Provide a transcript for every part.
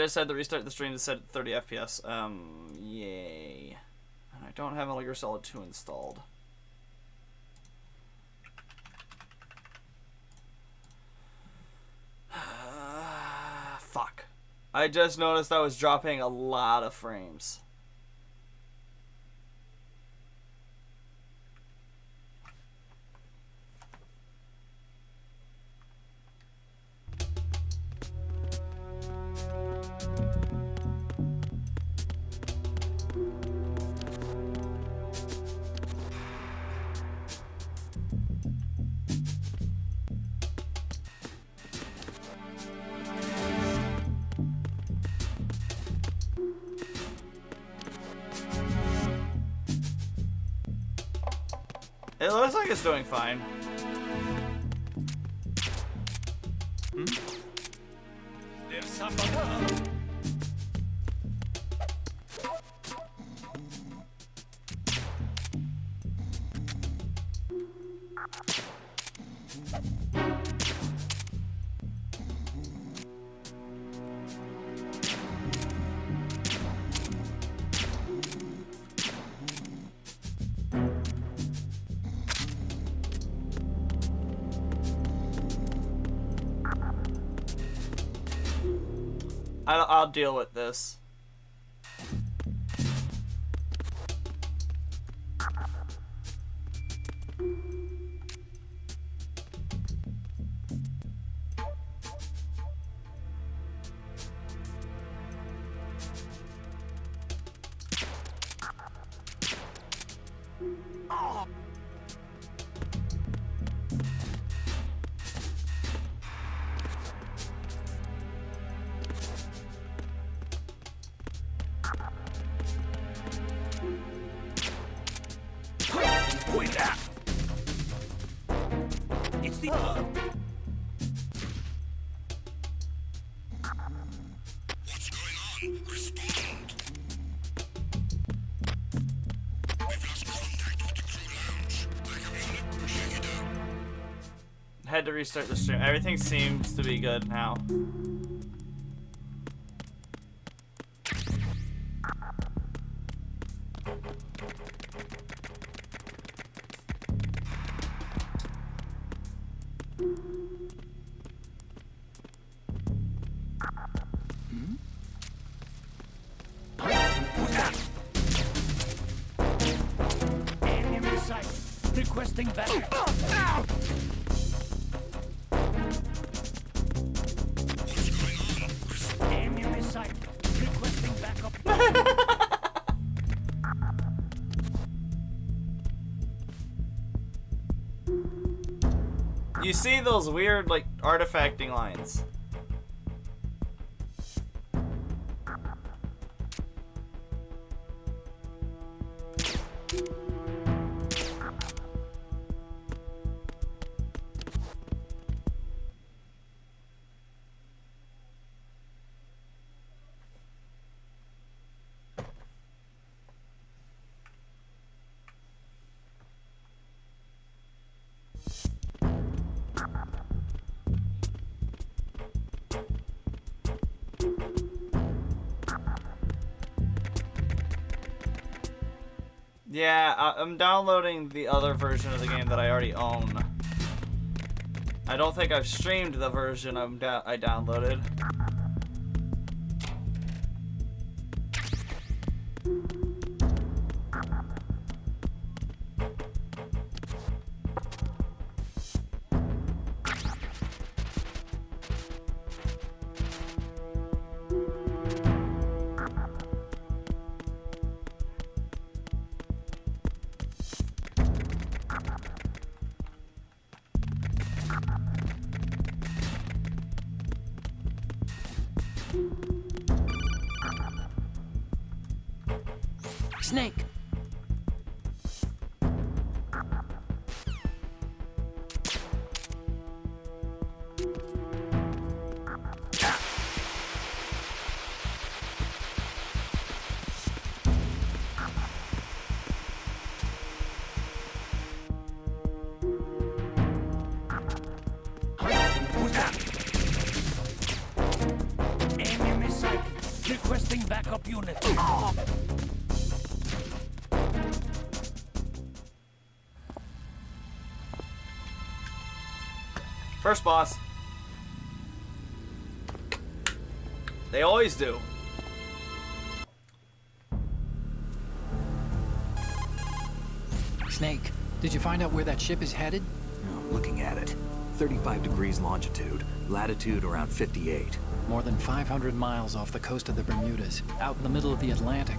just had to restart the stream to set it to 30 FPS. Yay. And I don't have Metal Gear Solid 2 installed. Fuck. I just noticed I was dropping a lot of frames. It looks like it's doing fine. Hmm? There's something. I'll deal with this. It's the What's going on? Respond. We've lost contact with the crew lounge. Backup unit, here you do. Had to restart the stream. Everything seems to be good now. Enemy sight. Requesting backup. Ow! What's going on? Enemy sight. Requesting backup. You see those weird, like, artifacting lines. Yeah, I'm downloading the other version of the game that I already own. I don't think I've streamed the version I downloaded. Snake. Enemy sighted. Requesting backup unit. First boss. They always do. Snake, did you find out where that ship is headed? I'm looking at it. 35 degrees longitude, latitude around 58. More than 500 miles off the coast of the Bermudas, out in the middle of the Atlantic.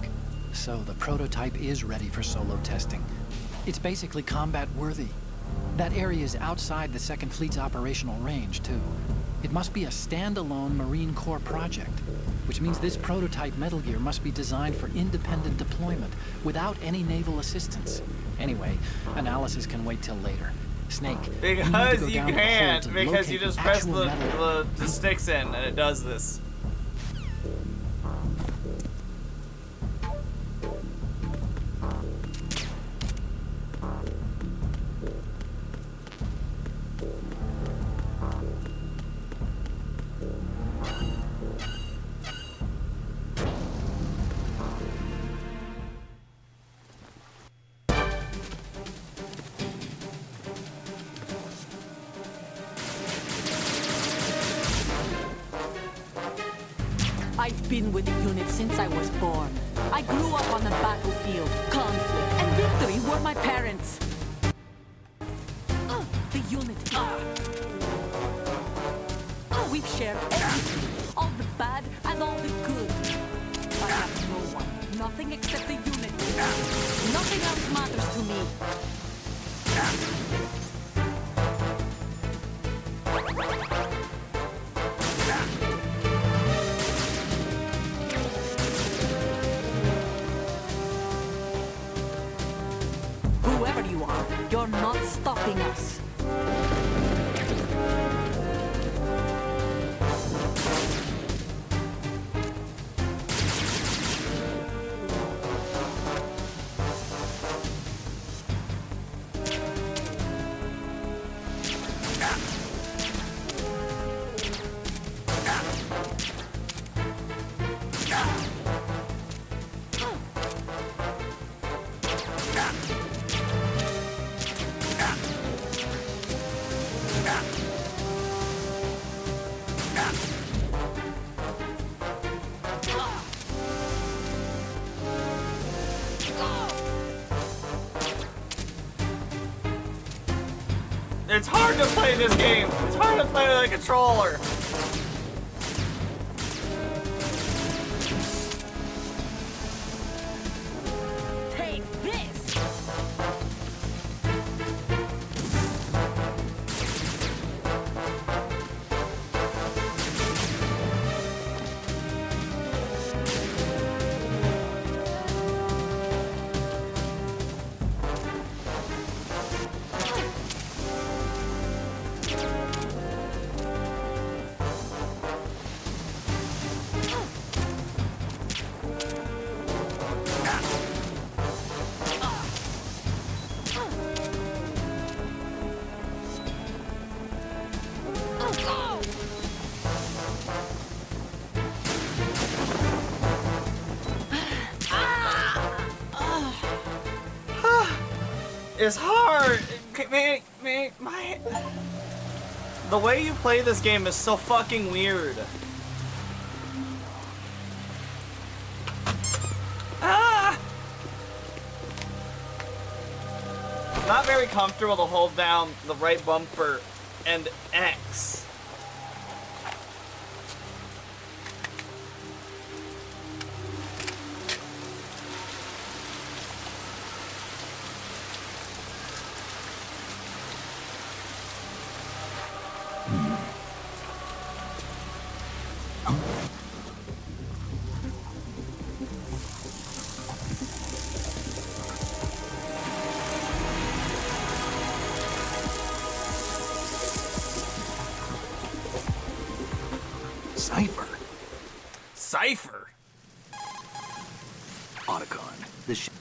So the prototype is ready for solo testing. It's basically combat worthy. That area is outside the Second Fleet's operational range, too. It must be a standalone Marine Corps project, which means this prototype Metal Gear must be designed for independent deployment without any naval assistance. Anyway, analysis can wait till later. Snake, Because you can't, and because you locate just press actual metal. the sticks in and it does this. I've been with the unit since I was born. I grew up on the battlefield. Conflict and victory were my parents. The unit. We've shared everything. All the bad and all the good. I have no one. Nothing except the unit. Nothing else matters to me. Whoever you are, you're not stopping us. It's hard to play this game. It's hard to play with a controller. Take this! It's hard. The way you play this game is so fucking weird. Ah! Not very comfortable to hold down the right bumper and X. Cypher. Otacon, this ship.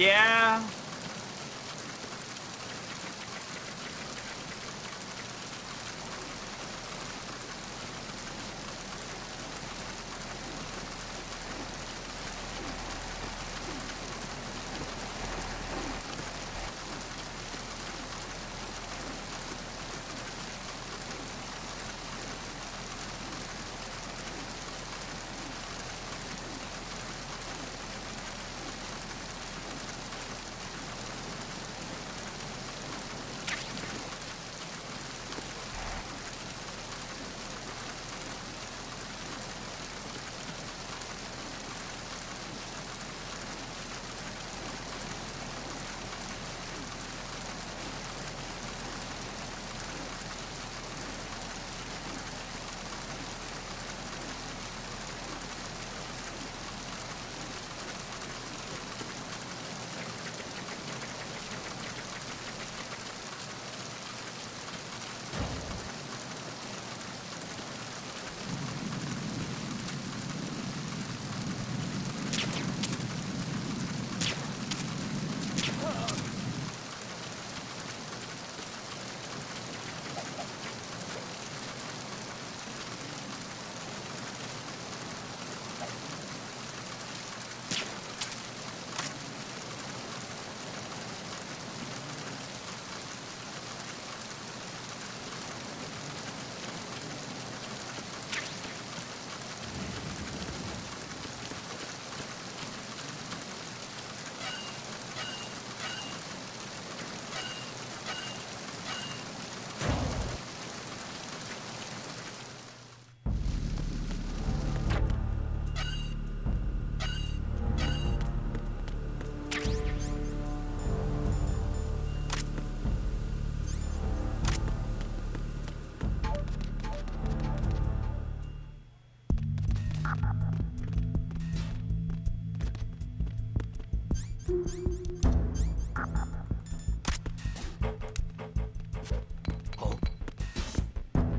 Yeah.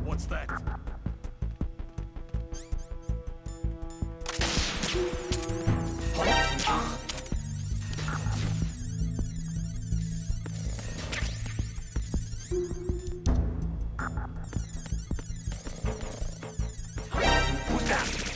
What's that? Who's that?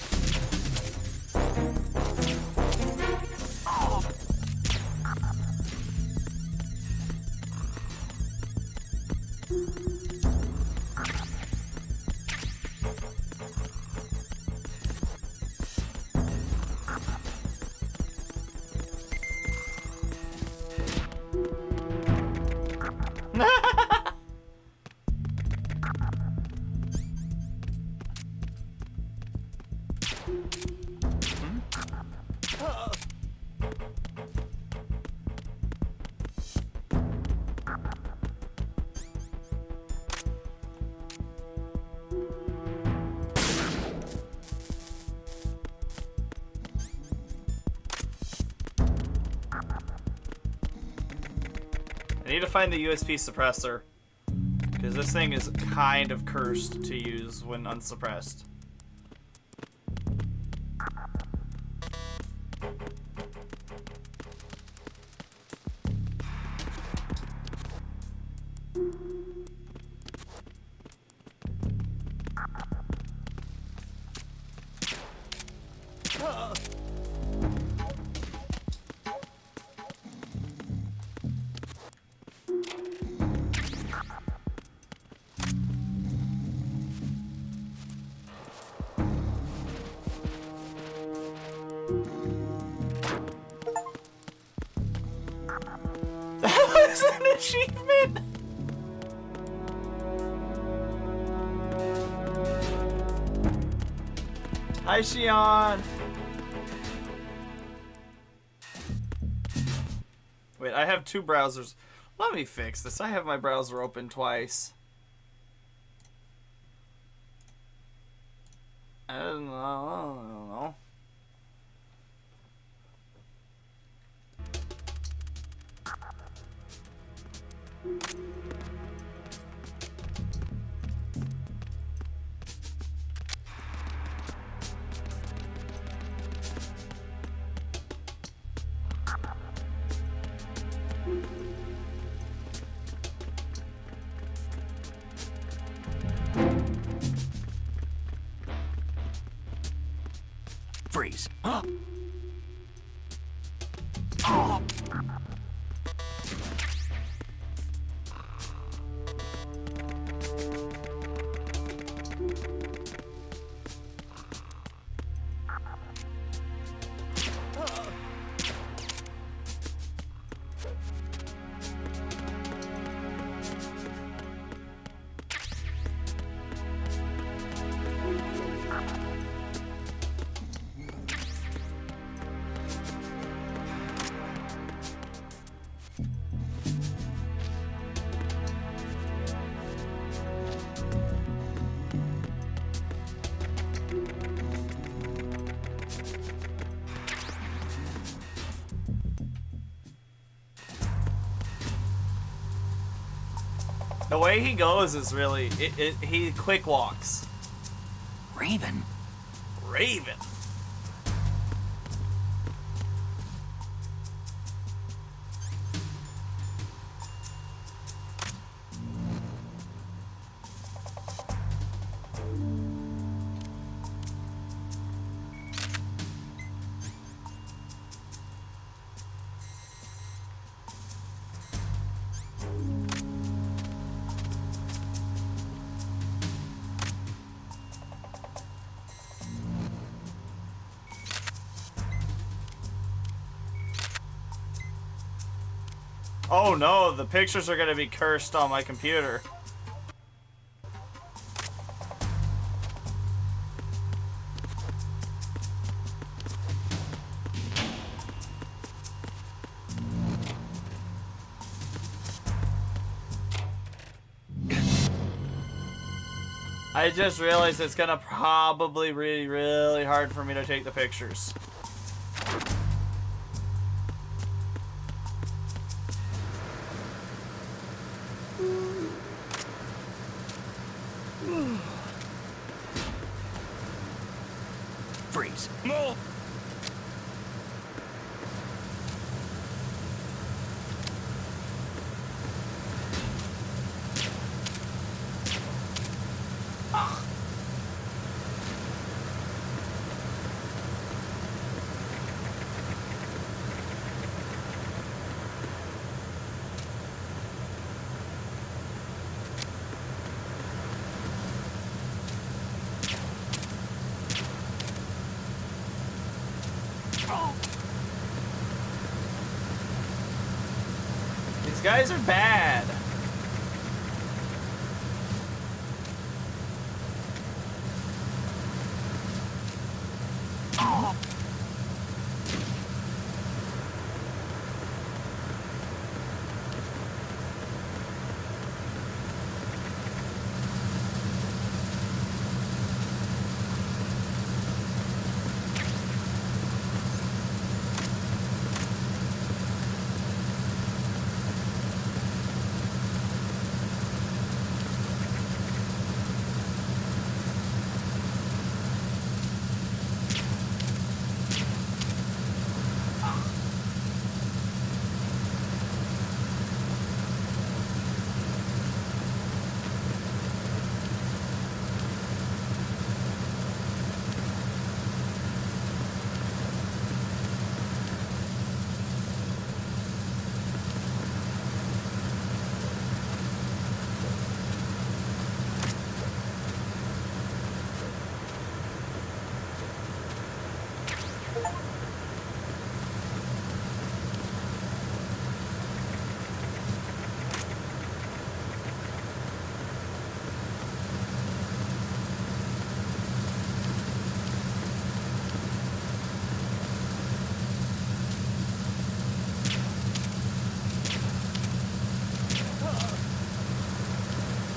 I need to find the USP suppressor, because this thing is kind of cursed to use when unsuppressed. That was an achievement! Hi, Shion! Wait, I have two browsers. Let me fix this. I have my browser open twice. I don't know. Freeze. The way he goes is really, he quick walks. Raven? Raven. Oh no, the pictures are gonna be cursed on my computer. I just realized it's gonna probably be really hard for me to take the pictures. Freeze. These guys are bad.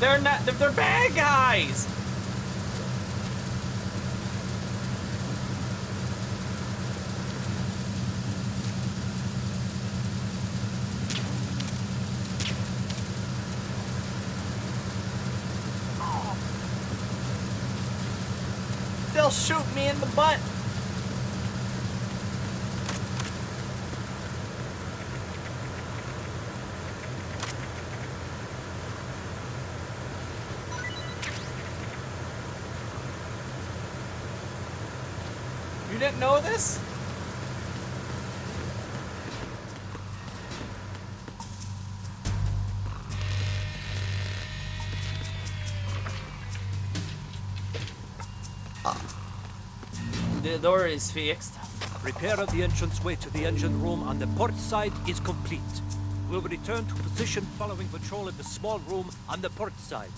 They're not, they're bad guys! They'll shoot me in the butt! You didn't know this? The door is fixed. Repair of the entranceway to the engine room on the port side is complete. We'll return to position following patrol of the small room on the port side.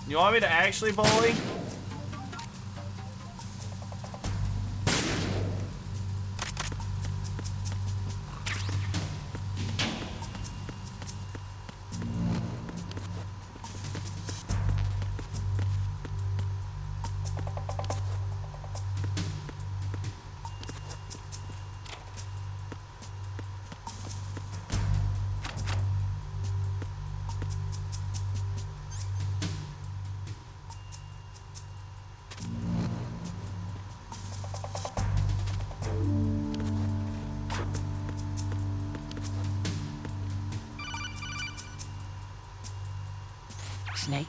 You want me to actually bully? Snake.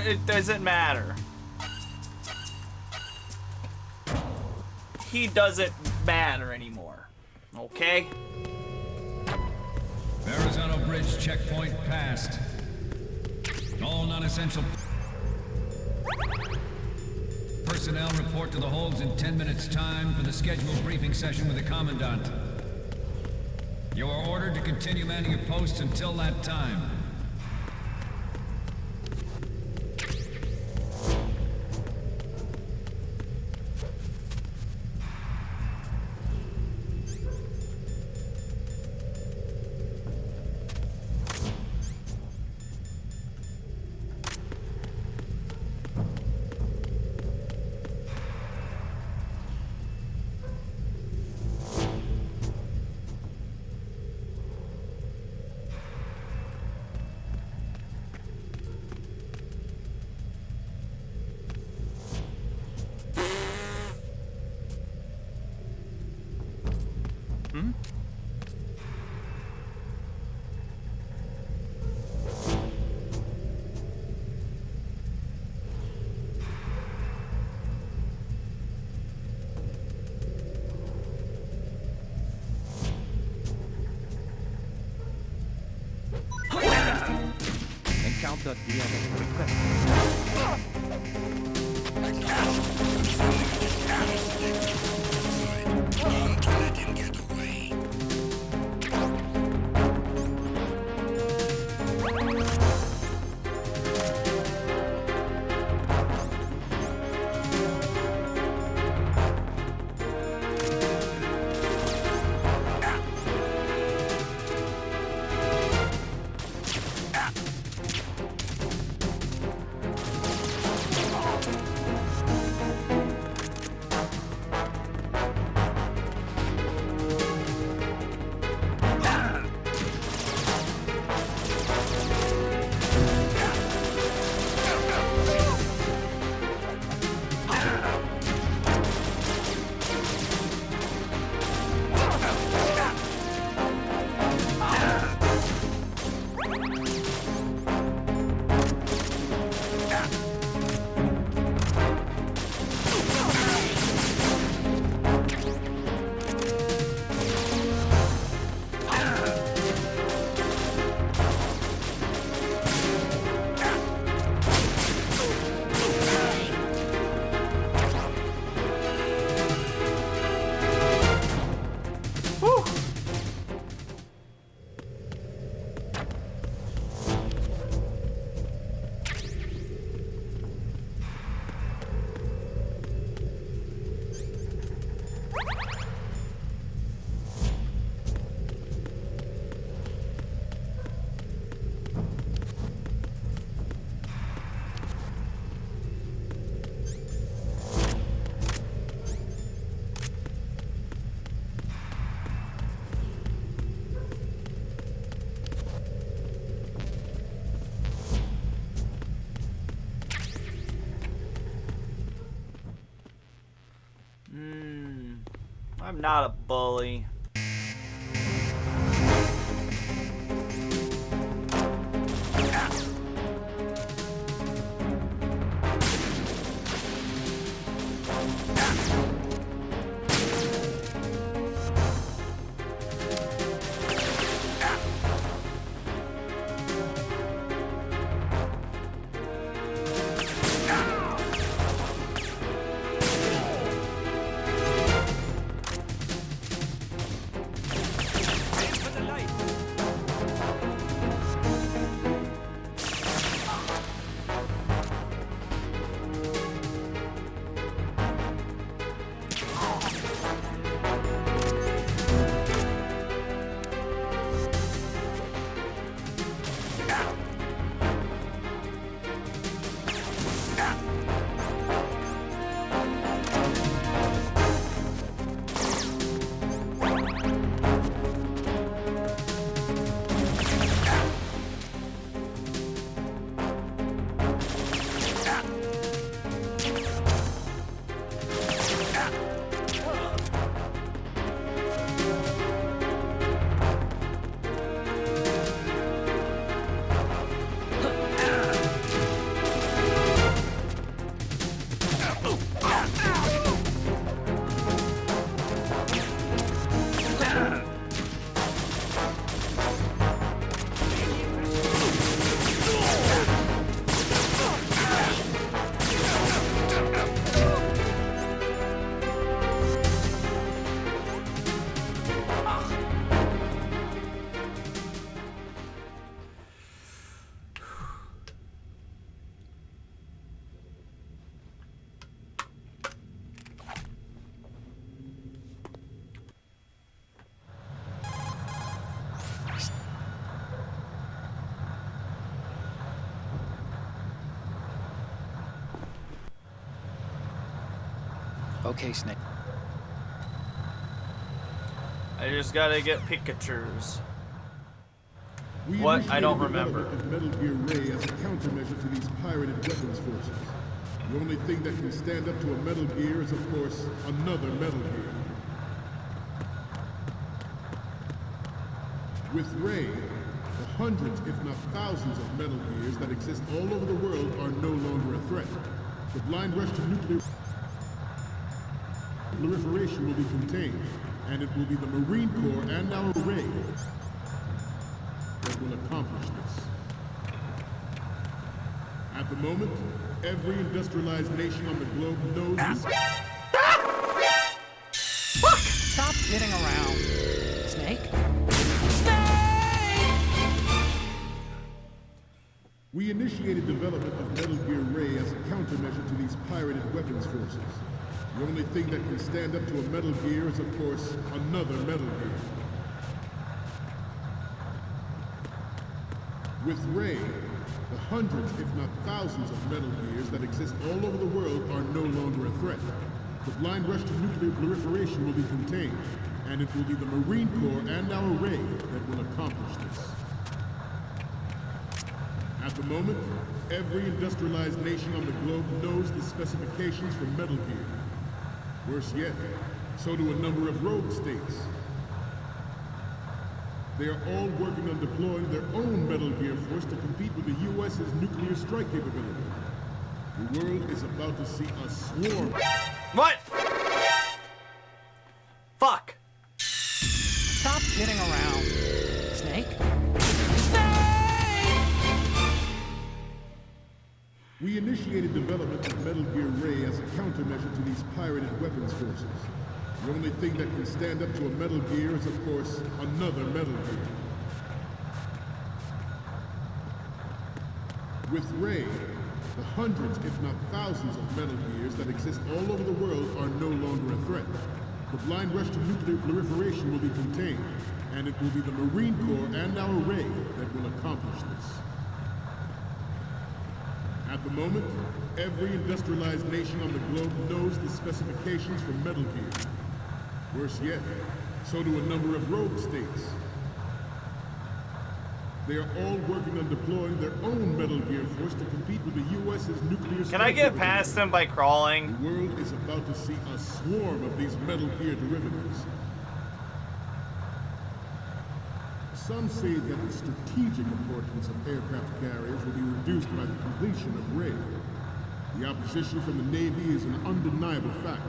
It doesn't matter. He doesn't matter anymore. Okay? Verrazano Bridge checkpoint passed. All non-essential personnel report to the holds in 10 minutes' time for the scheduled briefing session with the Commandant. You are ordered to continue manning your posts until that time. Encounter the request. Don't let him get away. I'm not a bully. Okay, Snake. I just gotta get Pikachus. We What? I don't initiated remember. development of Metal Gear Ray as a countermeasure to these pirated weapons forces. The only thing that can stand up to a Metal Gear is, of course, another Metal Gear. With Ray, the hundreds, if not thousands, of Metal Gears that exist all over the world are no longer a threat. The blind rush to nuclear proliferation will be contained, and it will be the Marine Corps and our Ray that will accomplish this. At the moment, every industrialized nation on the globe knows this. Stop kidding around. Snake? We initiated development of Metal Gear Ray as a countermeasure to these pirated weapons forces. The only thing that can stand up to a Metal Gear is, of course, another Metal Gear. With Ray, the hundreds, if not thousands, of Metal Gears that exist all over the world are no longer a threat. The blind rush to nuclear proliferation will be contained, and it will be the Marine Corps and our Ray that will accomplish this. At the moment, every industrialized nation on the globe knows the specifications for Metal Gear. Worse yet, so do a number of rogue states. They are all working on deploying their own Metal Gear force to compete with the U.S.'s nuclear strike capability. The world is about to see a swarm. What? Fuck. Stop kidding around. Snake? We initiated development of Metal Gear Ray as a countermeasure to these pirated weapons forces. The only thing that can stand up to a Metal Gear is, of course, another Metal Gear. With Ray, the hundreds, if not thousands, of Metal Gears that exist all over the world are no longer a threat. The blind rush to nuclear proliferation will be contained, and it will be the Marine Corps and our Ray that will accomplish this. At the moment, every industrialized nation on the globe knows the specifications for Metal Gear. Worse yet, so do a number of rogue states. They are all working on deploying their own Metal Gear force to compete with the U.S.'s nuclear. Can I get past them by crawling? The world is about to see a swarm of these Metal Gear derivatives. Some say that the strategic importance of aircraft carriers will be reduced by the completion of Raid. The opposition from the Navy is an undeniable fact.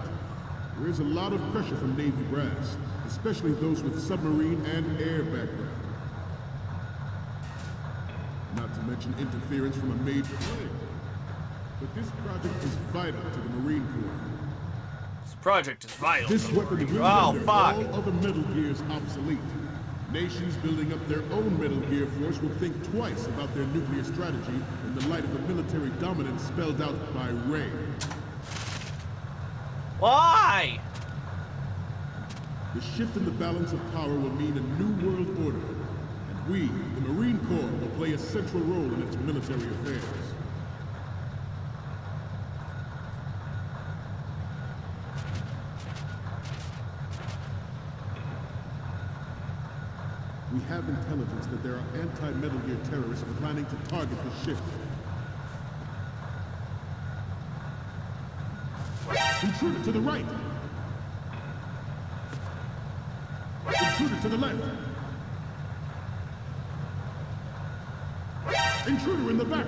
There is a lot of pressure from Navy brass, especially those with submarine and air background. Not to mention interference from a major player. But this project is vital to the Marine Corps. This project is vital. This weapon will render fuck. all other Metal Gears obsolete. Nations building up their own Metal Gear force will think twice about their nuclear strategy in the light of the military dominance spelled out by Ray. Why? The shift in the balance of power will mean a new world order. And we, the Marine Corps, will play a central role in its military affairs. We have intelligence that there are anti-Metal Gear terrorists planning to target the ship. Intruder to the right! Intruder to the left! Intruder in the back!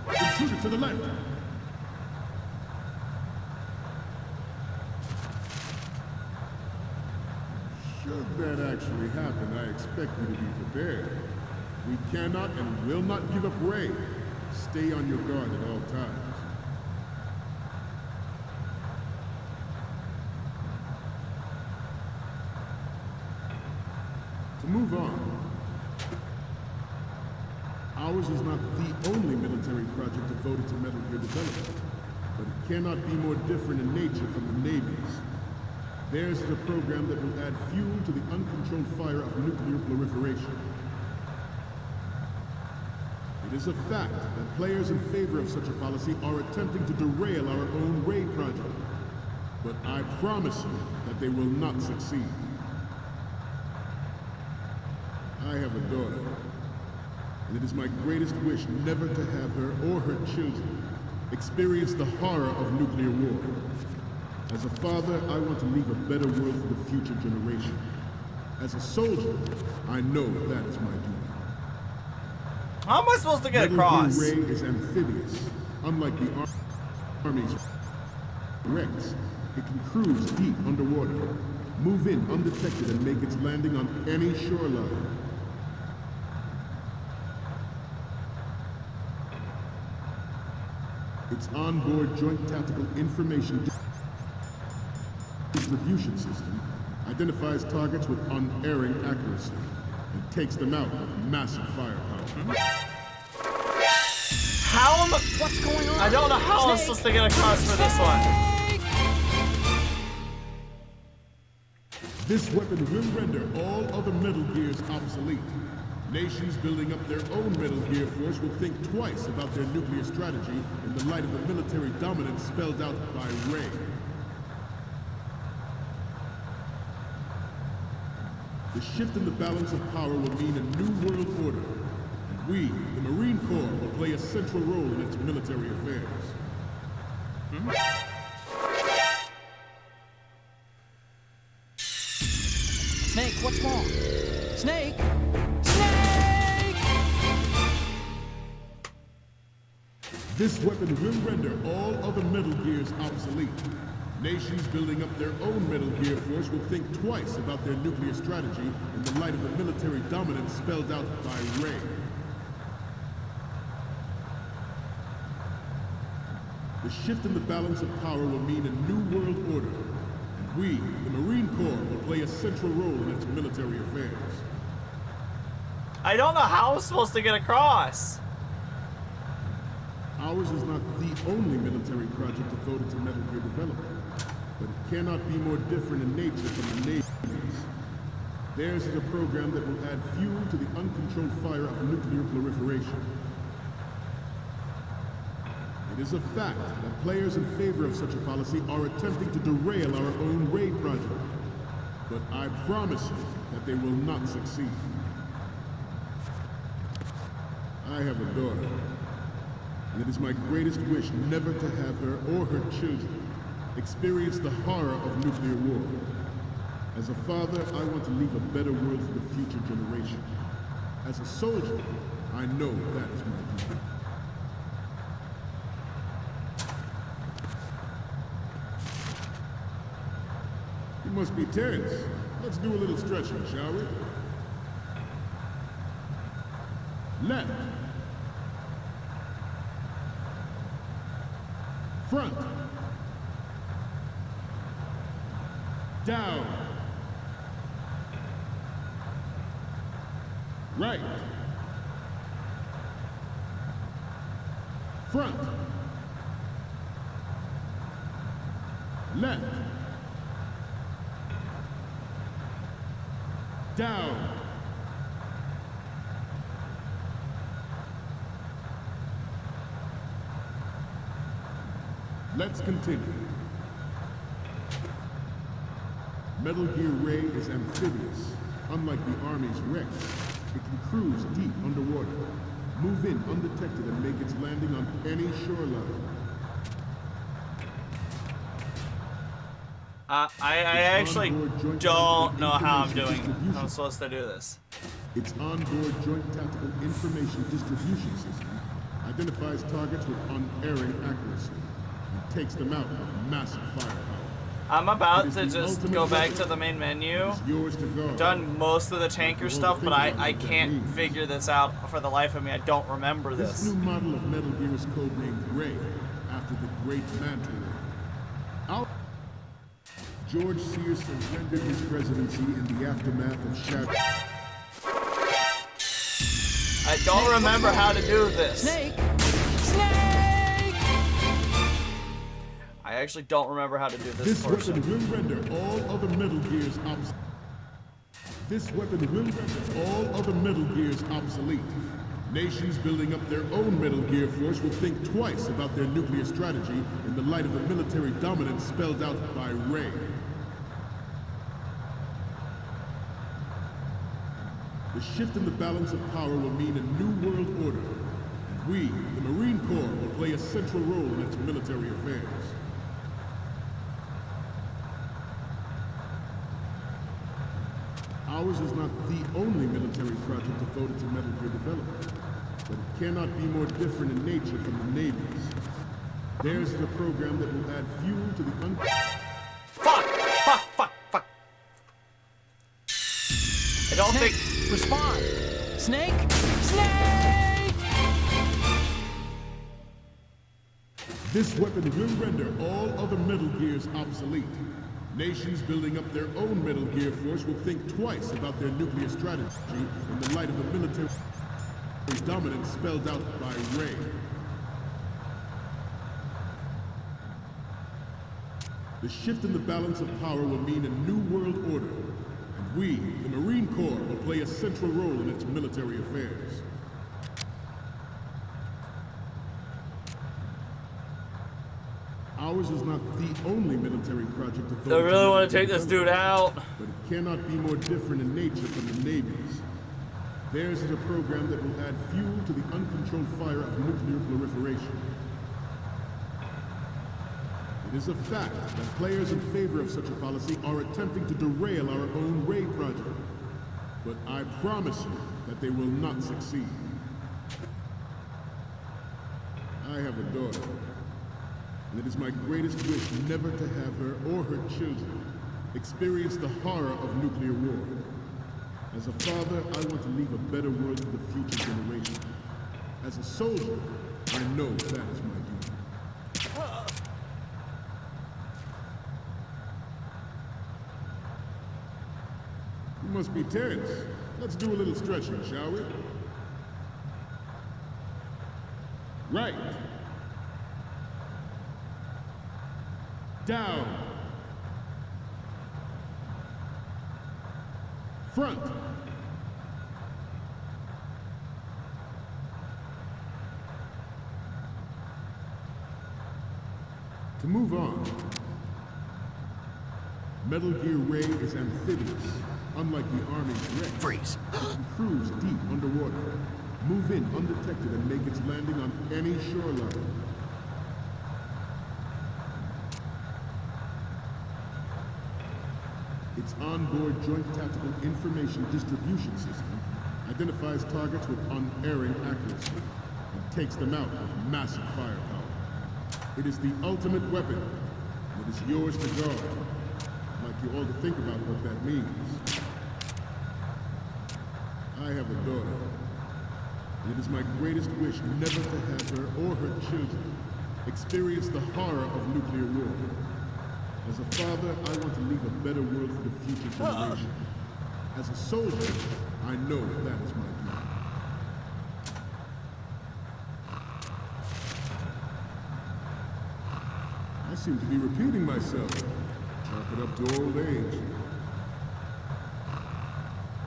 Intruder to the left! Should that actually happen, I expect you to be prepared. We cannot and will not give up Ray. Stay on your guard at all times. To move on, ours is not the only military project devoted to Metal Gear development, but it cannot be more different in nature from the Navy's. Theirs is a program that will add fuel to the uncontrolled fire of nuclear proliferation. It is a fact that players in favor of such a policy are attempting to derail our own Ray project. But I promise you that they will not succeed. I have a daughter, and it is my greatest wish never to have her or her children experience the horror of nuclear war. As a father, I want to leave a better world for the future generation. As a soldier, I know that is my duty. How am I supposed to get across? Metal Gear Ray is amphibious. Unlike the Army's Rex, it can cruise deep underwater, move in undetected, and make its landing on any shoreline. Its onboard Joint Tactical Information Distribution System identifies targets with unerring accuracy and takes them out with massive firepower. How am I? What's going on? I don't know how I'm supposed to get across for this one. This weapon will render all other Metal Gears obsolete. Nations building up their own Metal Gear force will think twice about their nuclear strategy in the light of the military dominance spelled out by Ray. The shift in the balance of power will mean a new world order, and we, the Marine Corps, will play a central role in its military affairs. Snake, what's wrong? Snake! Snake! This weapon will render all other Metal Gears obsolete. Nations building up their own Metal Gear force will think twice about their nuclear strategy in the light of the military dominance spelled out by Ray. The shift in the balance of power will mean a new world order, and we, the Marine Corps, will play a central role in its military affairs. I don't know how I'm supposed to get across. Ours is not the only military project devoted to Metal Gear development, but it cannot be more different in nature from the Navy's. Theirs is a program that will add fuel to the uncontrolled fire of nuclear proliferation. It is a fact that players in favor of such a policy are attempting to derail our own Ray project. But I promise you that they will not succeed. I have a daughter, and it is my greatest wish never to have her or her children experience the horror of nuclear war. As a father, I want to leave a better world for the future generation. As a soldier, I know that is my duty. You must be tense. Let's do a little stretching, shall we? Left. Front. Down. Right. Front. Left. Down. Let's continue. Metal Gear Ray is amphibious. Unlike the Army's Rex, it can cruise deep underwater, move in undetected and make its landing on any shoreline. I actually don't know how I'm doing. I'm supposed to do this. Its onboard joint tactical information distribution system identifies targets with unerring accuracy and takes them out with massive firepower. I'm about to just go back to the main menu. Done most of the tanker stuff, but I can't figure this out for the life of me. I don't remember this. This new model of Metal Gear is codenamed Ray, after the Great Manta Ray. George Sears surrendered his presidency in the aftermath of Shadow. I don't remember how to do this. Snake! Snake! I actually don't remember how to do this This portion. weapon will render all other Metal Gears obsolete. This weapon will render all other Metal Gears obsolete. Nations building up their own Metal Gear force will think twice about their nuclear strategy in the light of the military dominance spelled out by Ray. The shift in the balance of power will mean a new world order, and we, the Marine Corps, will play a central role in its military affairs. Ours is not the only military project devoted to Metal Gear development, but it cannot be more different in nature from the Navy's. Theirs is a program that will add fuel to the Fuck! Fuck! Fuck! Fuck! I don't think... Respond! Snake! Snake! This weapon will render all other Metal Gears obsolete. Nations building up their own Metal Gear force will think twice about their nuclear strategy in the light of the military dominance spelled out by Ray. The shift in the balance of power will mean a new world order, and we, the Marine Corps, will play a central role in its military affairs. Ours is not the only military project devoted I really want to take military this dude out. but it cannot be more different in nature from the Navy's. Theirs is a program that will add fuel to the uncontrolled fire of nuclear proliferation. It is a fact that players in favor of such a policy are attempting to derail our own Ray project. But I promise you that they will not succeed. I have a daughter, and it is my greatest wish never to have her or her children experience the horror of nuclear war. As a father, I want to leave a better world for the future generation. As a soldier, I know that is my duty. You must be tense. Let's do a little stretching, shall we? Right. Down. Front. To move on, Metal Gear Ray is amphibious, unlike the Army's Rex. Freeze. It can cruise deep underwater, move in undetected, and make its landing on any shoreline. Its onboard Joint Tactical Information Distribution System identifies targets with unerring accuracy and takes them out with massive firepower. It is the ultimate weapon, and it is yours to guard. I'd like you all to think about what that means. I have a daughter, and it is my greatest wish never to have her or her children experience the horror of nuclear war. As a father, I want to leave a better world for the future generation. As a soldier, I know that that is my duty. I seem to be repeating myself. Chalk it up to old age.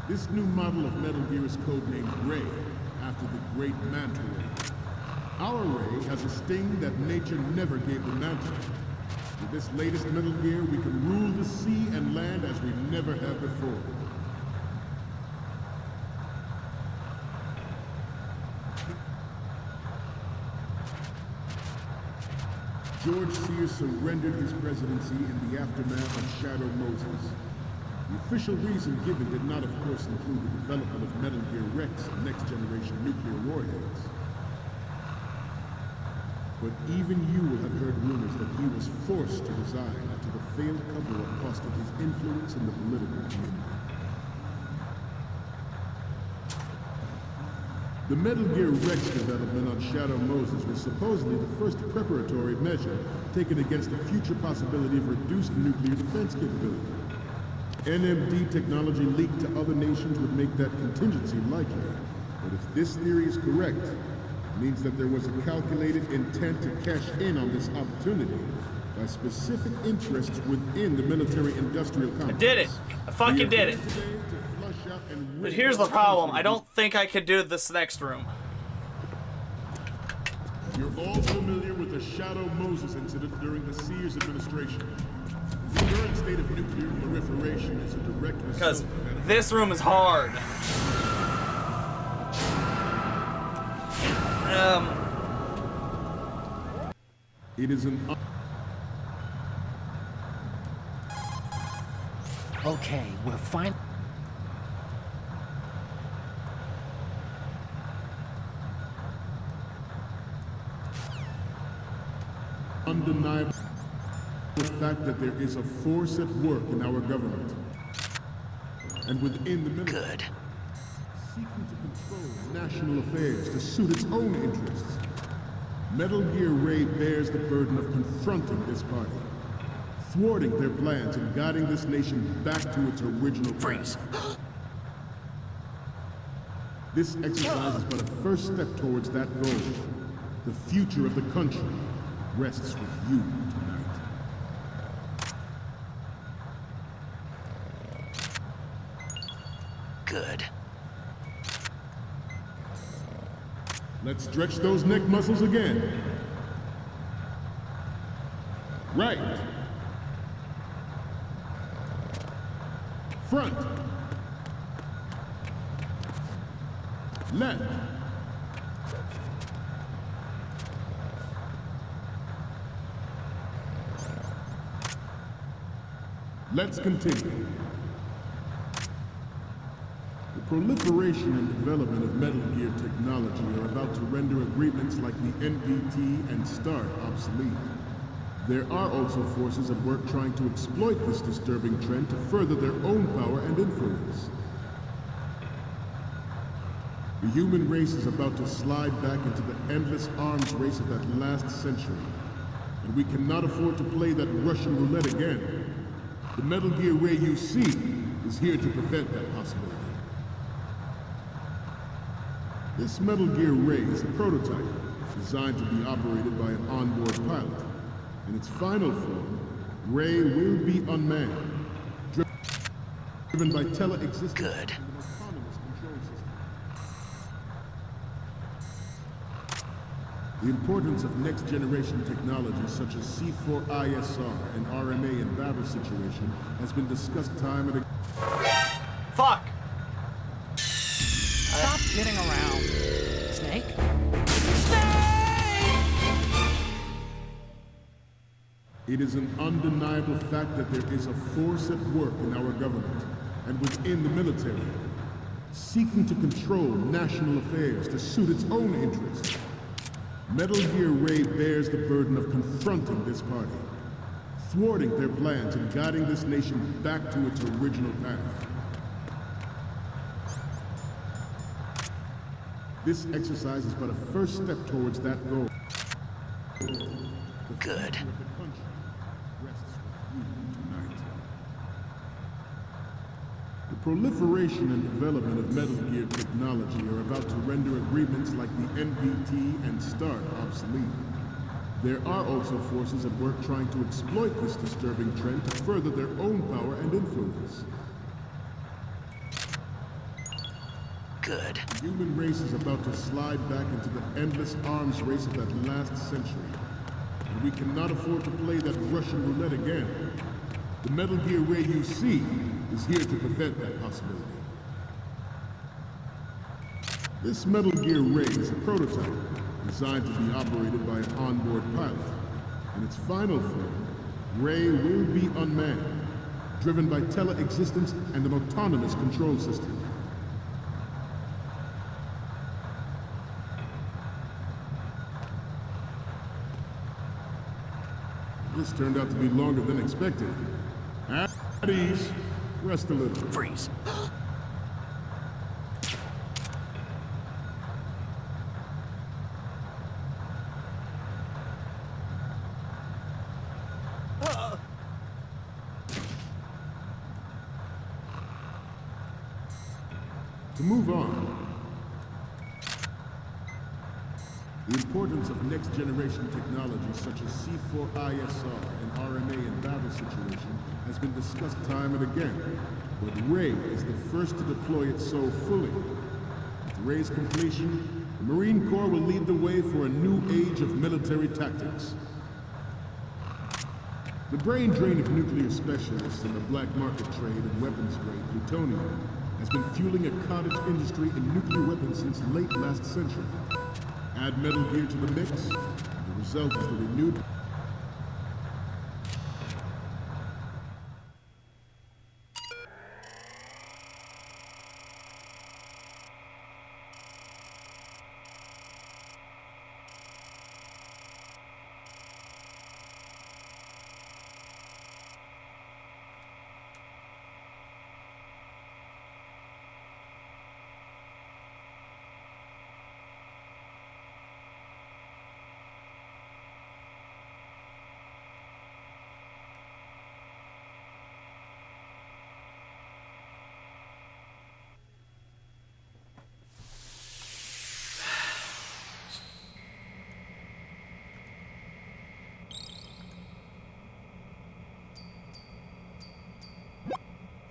This new model of Metal Gear is codenamed Ray, after the great Manta Ray. Our Ray has a sting that nature never gave the Manta. With this latest Metal Gear, we can rule the sea and land as we never have before. George Sears surrendered his presidency in the aftermath of Shadow Moses. The official reason given did not, of course, include the development of Metal Gear Rex and next-generation nuclear warheads. But even you will have heard rumors that he was forced to resign after the failed cover-up costed his influence in the political community. The Metal Gear Rex development on Shadow Moses was supposedly the first preparatory measure taken against the future possibility of reduced nuclear defense capability. NMD technology leaked to other nations would make that contingency likely. But if this theory is correct, it means that there was a calculated intent to cash in on this opportunity by specific interests within the military-industrial complex. I did it. I fucking did it. But here's the problem. I don't think I could do this next room. You're all familiar with the Shadow Moses incident during the Sears administration. The current state of nuclear proliferation is a direct result Because of that. this room is hard. It is an Okay, we're fine. undeniable fact that there is a force at work in our government and within the military. Good. Seeking to control national affairs to suit its own interests. Metal Gear Ray bears the burden of confronting this party, thwarting their plans and guiding this nation back to its original Freeze. path. This exercise is but a first step towards that goal. The future of the country rests with you tonight. Good. Let's stretch those neck muscles again. Right. Front. Left. Let's continue. The proliferation and development of Metal Gear technology are about to render agreements like the NPT and START obsolete. There are also forces at work trying to exploit this disturbing trend to further their own power and influence. The human race is about to slide back into the endless arms race of that last century, and we cannot afford to play that Russian roulette again. The Metal Gear Ray you see is here to prevent that possibility. This Metal Gear Ray is a prototype designed to be operated by an onboard pilot. In its final form, Ray will be unmanned, driven by tele-existence Good. and an autonomous control system. The importance of next-generation technologies such as C4ISR and RMA in battle situation has been discussed time and again. Fuck! Stop kidding around. Snake? It is an undeniable fact that there is a force at work in our government and within the military, seeking to control national affairs to suit its own interests. Metal Gear Ray bears the burden of confronting this party, thwarting their plans and guiding this nation back to its original path. This exercise is but a first step towards that goal. Good. The proliferation and development of Metal Gear technology are about to render agreements like the NPT and START obsolete. There are also forces at work trying to exploit this disturbing trend to further their own power and influence. Good. The human race is about to slide back into the endless arms race of that last century. And we cannot afford to play that Russian roulette again. The Metal Gear Ray you see is here to prevent that possibility. This Metal Gear Ray is a prototype designed to be operated by an onboard pilot. In its final form, Ray will be unmanned, driven by tele-existence and an autonomous control system. This turned out to be longer than expected. At ease. Rest a little. Freeze. To move on, the importance of next-generation technologies such as C4ISR and RMA in battle situation has been discussed time and again, but Ray is the first to deploy it so fully. With Ray's completion, the Marine Corps will lead the way for a new age of military tactics. The brain drain of nuclear specialists and the black market trade in weapons-grade plutonium has been fueling a cottage industry in nuclear weapons since late last century. Add Metal Gear to the mix, and the result is the renewed...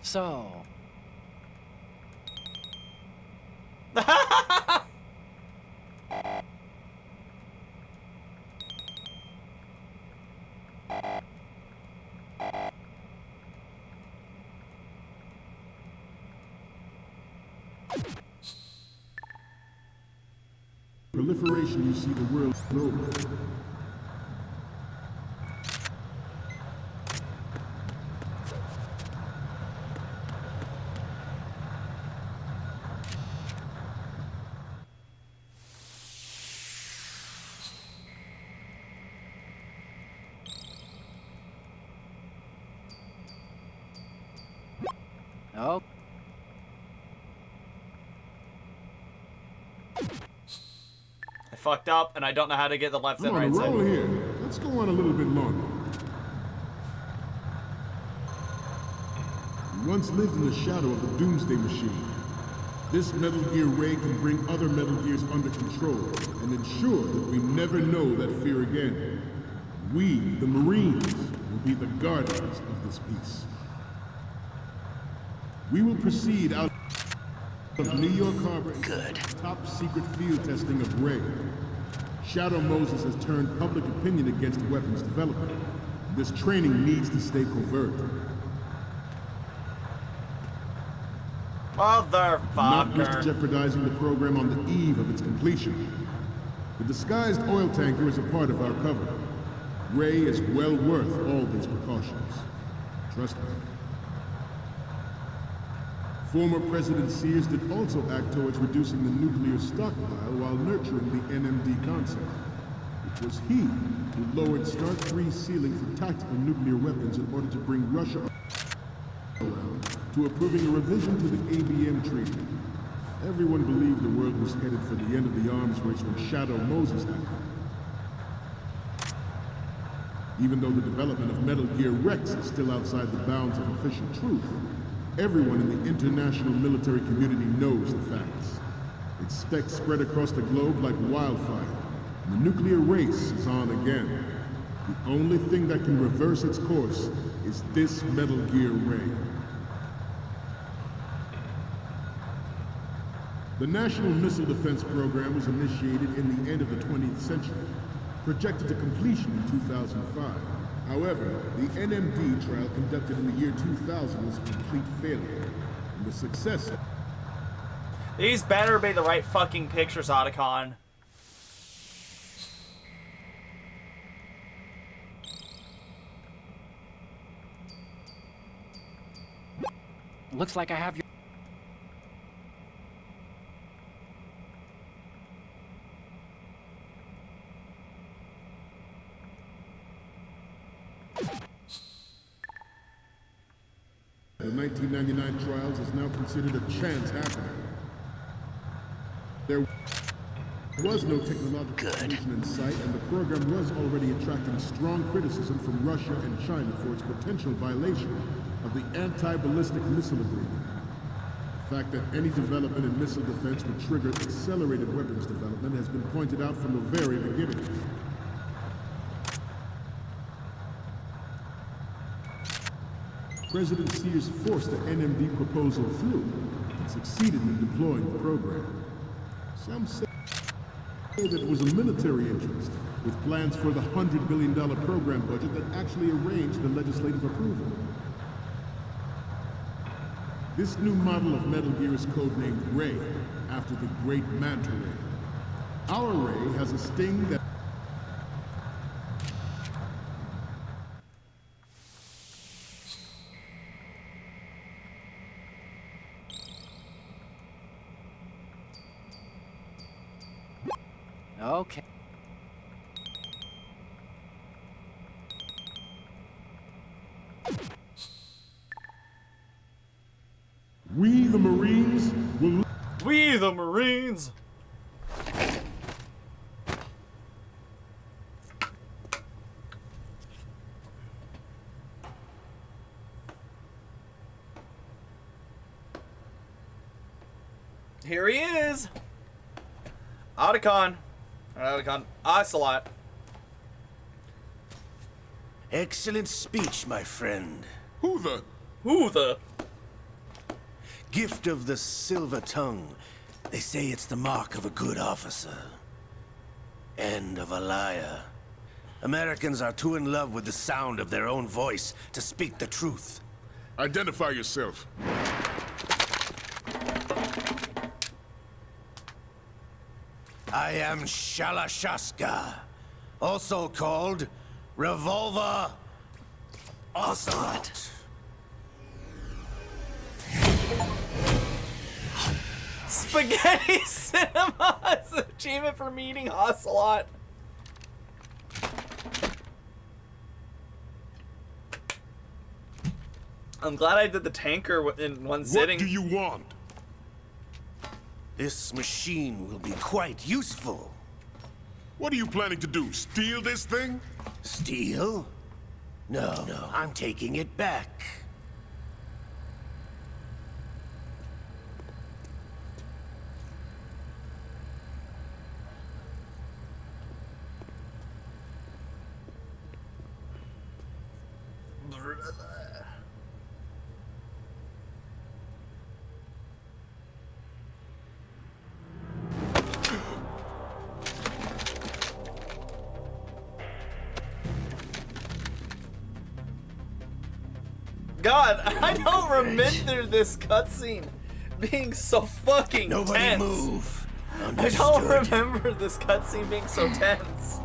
So, proliferation you see the world over. oh, I fucked up, and I don't know how to get the left I'm and on a right roll side. here. Let's go on a little bit longer. We once lived in the shadow of the Doomsday Machine. This Metal Gear Ray can bring other Metal Gears under control and ensure that we never know that fear again. We, the Marines, will be the guardians of this peace. We will proceed out of New York Harbor. Good. Top secret field testing of Ray. Shadow Moses has turned public opinion against weapons development. This training needs to stay covert. Not risk Motherfucker. jeopardizing the program on the eve of its completion. The disguised oil tanker is a part of our cover. Ray is well worth all these precautions. Trust me. Former President Sears did also act towards reducing the nuclear stockpile while nurturing the NMD concept. It was he who lowered Start 3's ceiling for tactical nuclear weapons in order to bring Russia around to approving a revision to the ABM treaty. Everyone believed the world was headed for the end of the arms race when Shadow Moses happened. Even though the development of Metal Gear Rex is still outside the bounds of official truth, everyone in the international military community knows the facts. Its specs spread across the globe like wildfire, and the nuclear race is on again. The only thing that can reverse its course is this Metal Gear Ray. The National Missile Defense Program was initiated in the end of the 20th century, projected to completion in 2005. However, the NMD trial conducted in the year 2000 was a complete failure, and the success... These better be the right fucking pictures, Otacon. Looks like I have your... The 1999 trials is now considered a chance happening. There was no technological solution in sight, and the program was already attracting strong criticism from Russia and China for its potential violation of the anti-ballistic missile agreement. The fact that any development in missile defense would trigger accelerated weapons development has been pointed out from the very beginning. President Sears forced the NMD proposal through and succeeded in deploying the program. Some say that it was a military interest, with plans for the $100 billion program budget that actually arranged the legislative approval. This new model of Metal Gear is codenamed Ray, after the great Manta Ray. Our Ray has a sting that... Okay. We, the Marines, will... We the Marines! Here he is! Otacon. Otacon. Ocelot. Excellent speech, my friend. Who the... Gift of the silver tongue. They say it's the mark of a good officer. And of a liar. Americans are too in love with the sound of their own voice to speak the truth. Identify yourself. I am Shalashaska, also called Revolver Ocelot. Spaghetti Cinema is an achievement for meeting Ocelot. I'm glad I did the tanker in one sitting. What do you want? This machine will be quite useful. What are you planning to do? Steal this thing? Steal? No, I'm taking it back. God, I don't remember this cutscene being so fucking Nobody tense. move. I Understood. don't remember this cutscene being so tense.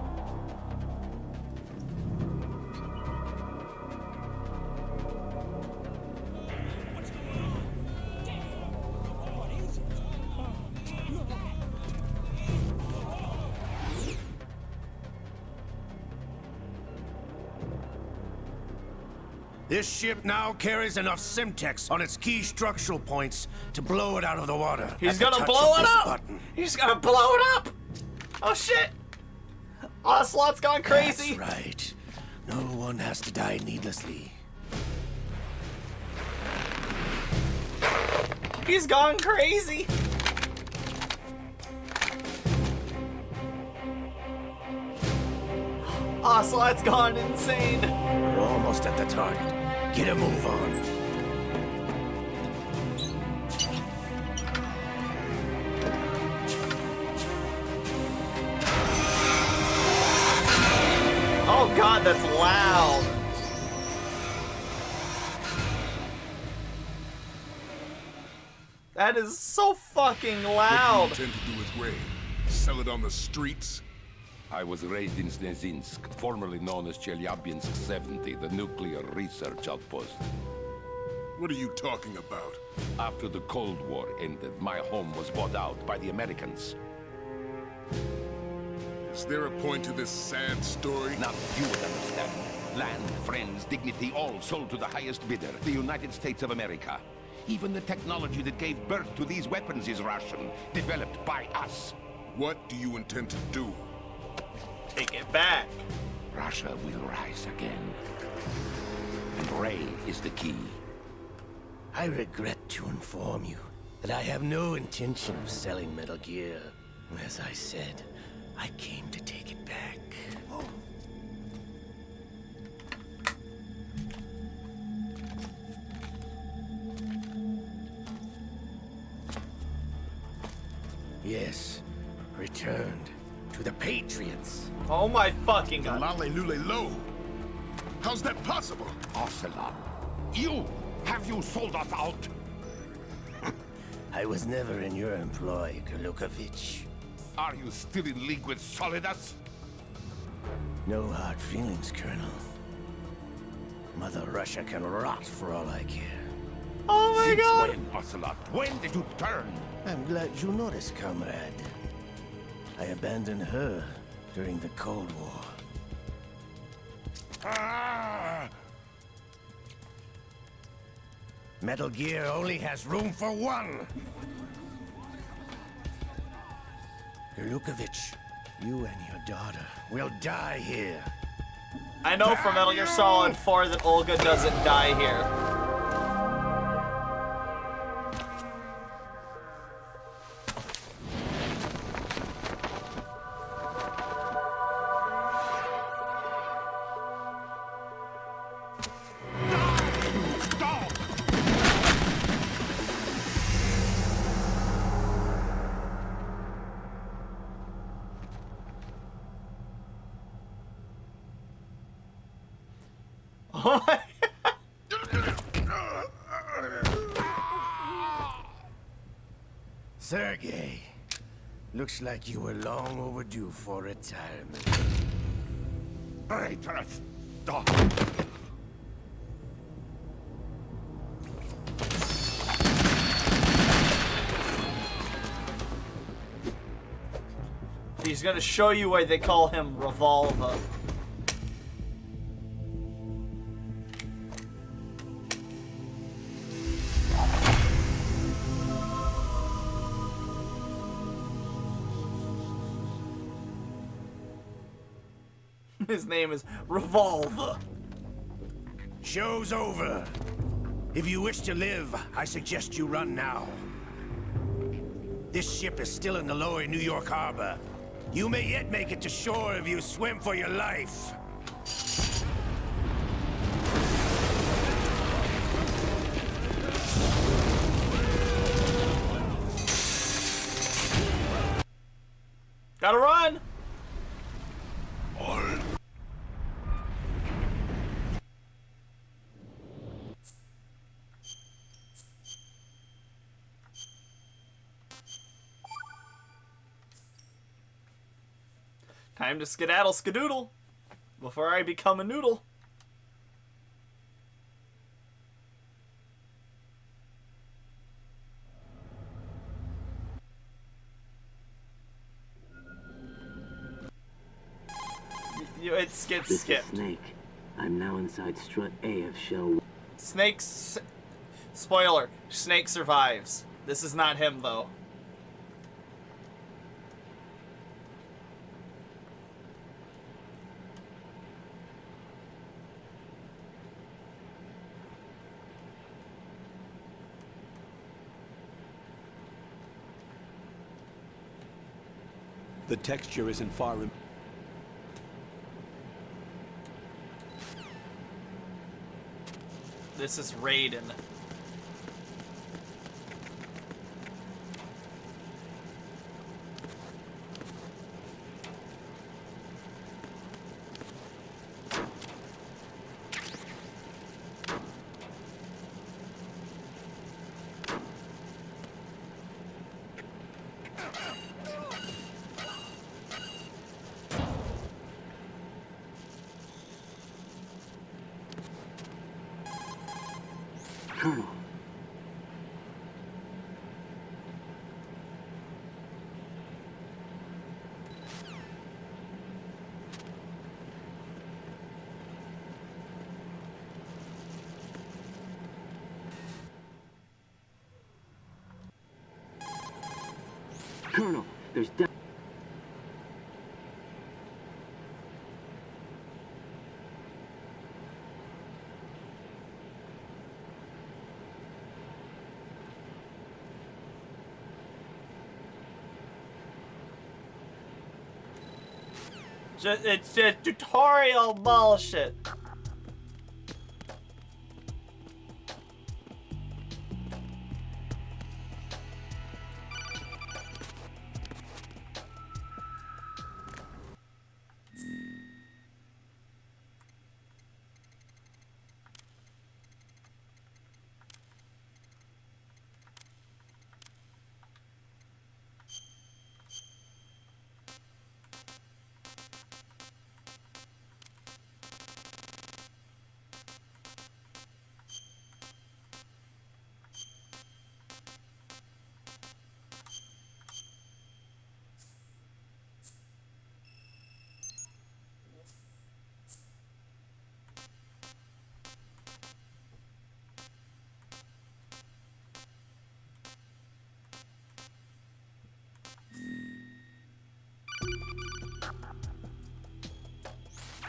This ship now carries enough Simtex on its key structural points to blow it out of the water. He's at the gonna touch blow of it this up! button. He's gonna blow it up! Oh shit! Ocelot's gone crazy! That's right. No one has to die needlessly. He's gone crazy! Ocelot's gone insane! We're almost at the target. Get a move on. Oh god, that's loud! That is so fucking loud! What do you intend to do with Ray? Sell it on the streets? I was raised in Snezhinsk, formerly known as Chelyabinsk 70, the nuclear research outpost. What are you talking about? After the Cold War ended, my home was bought out by the Americans. Is there a point to this sad story? Now you would understand. Land, friends, dignity, all sold to the highest bidder, the United States of America. Even the technology that gave birth to these weapons is Russian, developed by us. What do you intend to do? Take it back. Russia will rise again. And Ray is the key. I regret to inform you that I have no intention of selling Metal Gear. As I said, I came to take it back. Yes, returned to the Patriots. Oh my fucking The god. Lale Lule Lo? How's that possible? Ocelot, have you sold us out? I was never in your employ, Golukovich. Are you still in league with Solidas? No hard feelings, Colonel. Mother Russia can rot for all I care. Oh my Since god. when, Ocelot? When did you turn? I'm glad you noticed, comrade. I abandoned her during the Cold War. Ah! Metal Gear only has room for one. Golukovich, you and your daughter will die here. I know from Metal Gear Solid 4 that Olga doesn't die here. Stop! Oh my Sergei, looks like you were long overdue for retirement. Traitorous! Stop! He's gonna show you why they call him Revolver. His name is Revolver. Show's over. If you wish to live, I suggest you run now. This ship is still in the lower New York harbor. You may yet make it to shore if you swim for your life. Gotta run! Time to skedaddle skadoodle before I become a noodle. It gets This skipped. is Snake. I'm now inside strut A of shell. Snake's... Spoiler, Snake survives. This is not him, though. The texture isn't far. This is Raiden. Colonel. Colonel, there's It's just tutorial bullshit.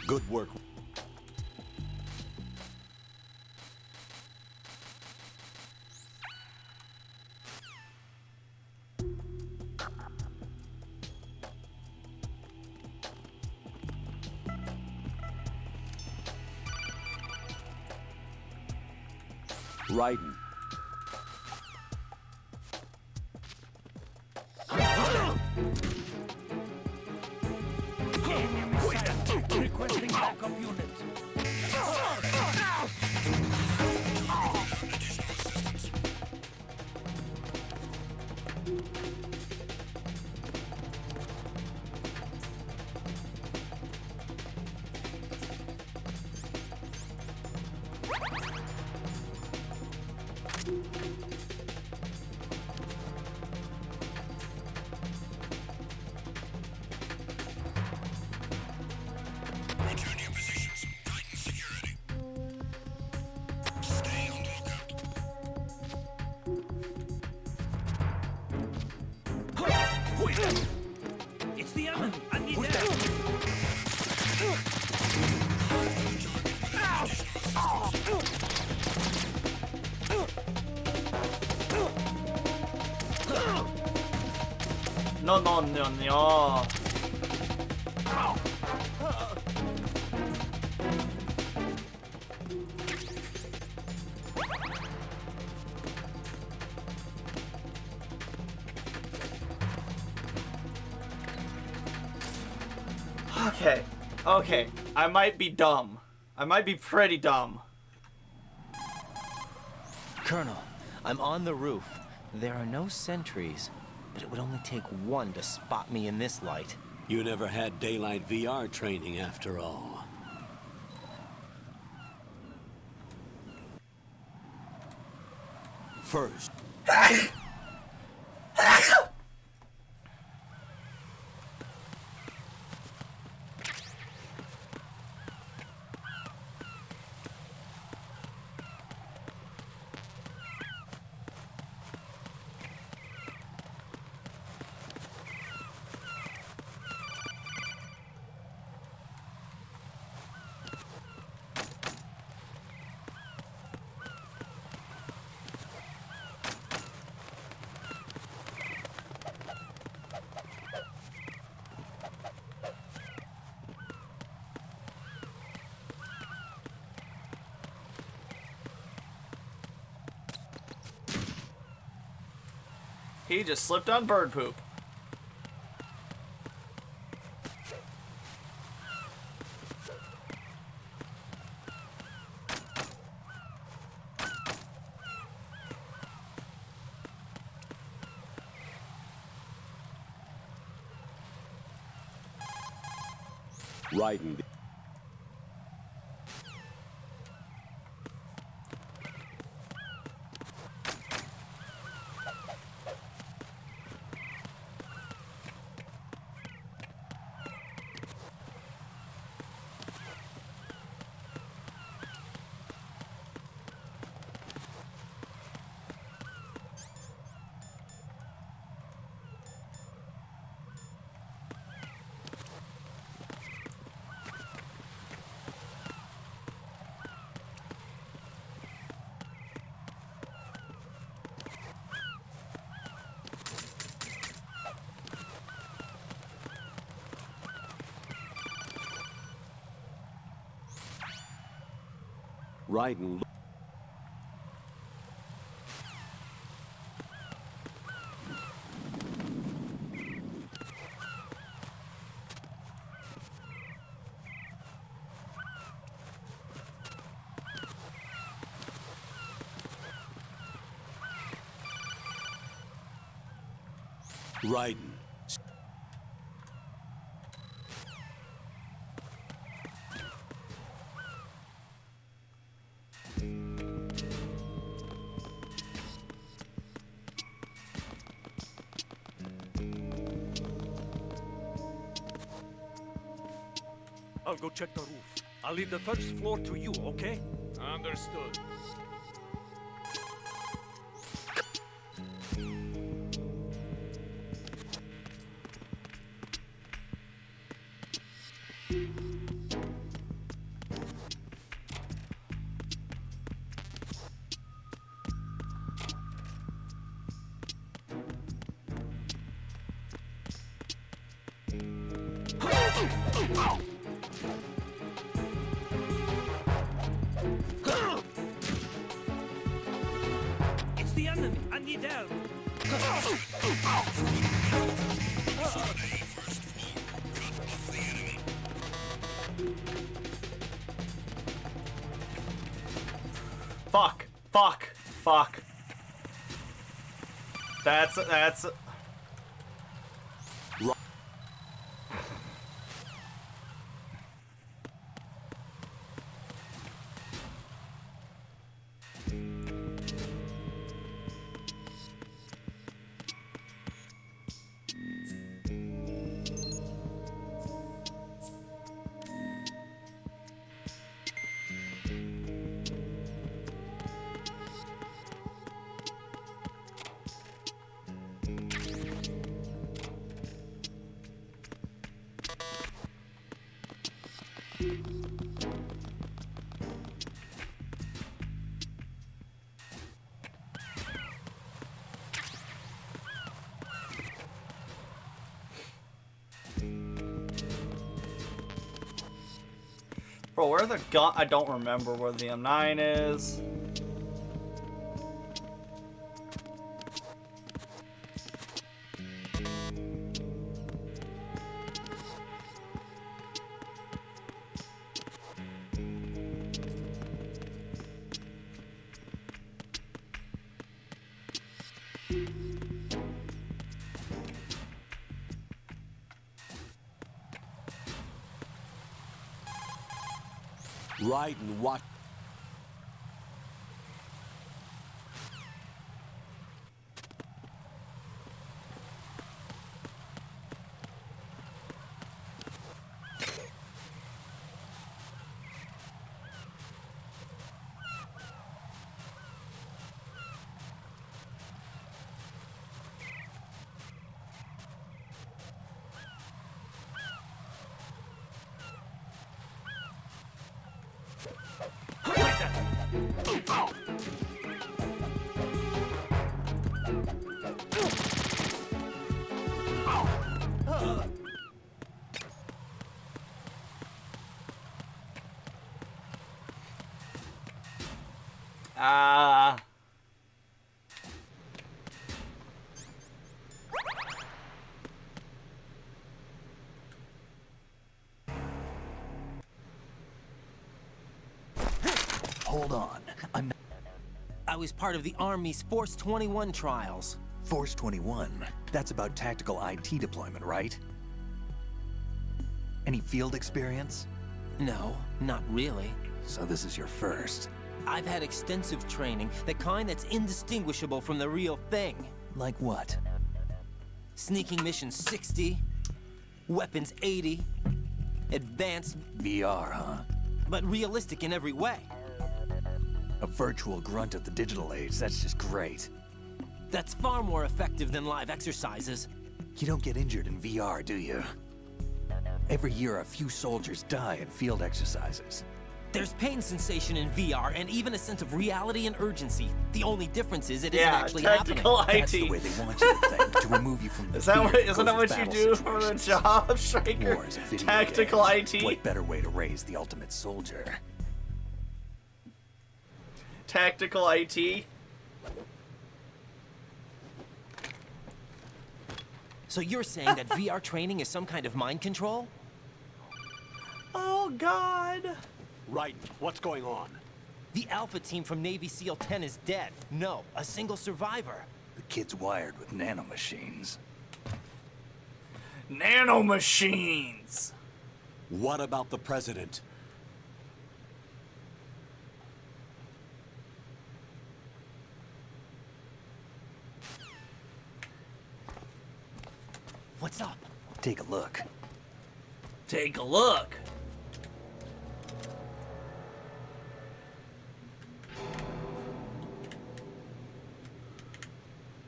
Good work. Raiden. Requesting backup unit. Return to your positions. Tighten security. Stay on the lookout. It's the enemy. I need help. No, no, no, no. Okay, okay. I might be dumb. I might be pretty dumb. Colonel, I'm on the roof. There are no sentries, but it would only take one to spot me in this light. You never had daylight VR training after all. First. He just slipped on bird poop. Riding. Riding. Riding. I'll go check the roof. I'll leave the first floor to you, okay? Understood. It's the enemy. I need help. Fuck. Fuck. Fuck. That's... Bro, where the gun? I don't remember where the M9 is. Right, and what? Hold on. I was part of the Army's Force 21 trials. Force 21. That's about tactical IT deployment, right? Any field experience? No, not really. So this is your first. I've had extensive training, the kind that's indistinguishable from the real thing. Like what? Sneaking mission 60, weapons 80, advanced... VR, huh? But realistic in every way. A virtual grunt of the digital age, that's just great. That's far more effective than live exercises. You don't get injured in VR, do you? Every year, a few soldiers die in field exercises. There's pain sensation in VR and even a sense of reality and urgency. The only difference is it isn't actually happening. Tactical IT. That's the way they want you to think, to remove you from the isn't that what you do for the job, Striker? War is a video Tactical game. IT. What better way to raise the ultimate soldier? Tactical IT. So you're saying that VR training is some kind of mind control? Oh, God. Right, what's going on? The Alpha team from Navy SEAL 10 is dead. No, a single survivor. The kid's wired with nanomachines. Nanomachines! What about the president? What's up? Take a look. Take a look.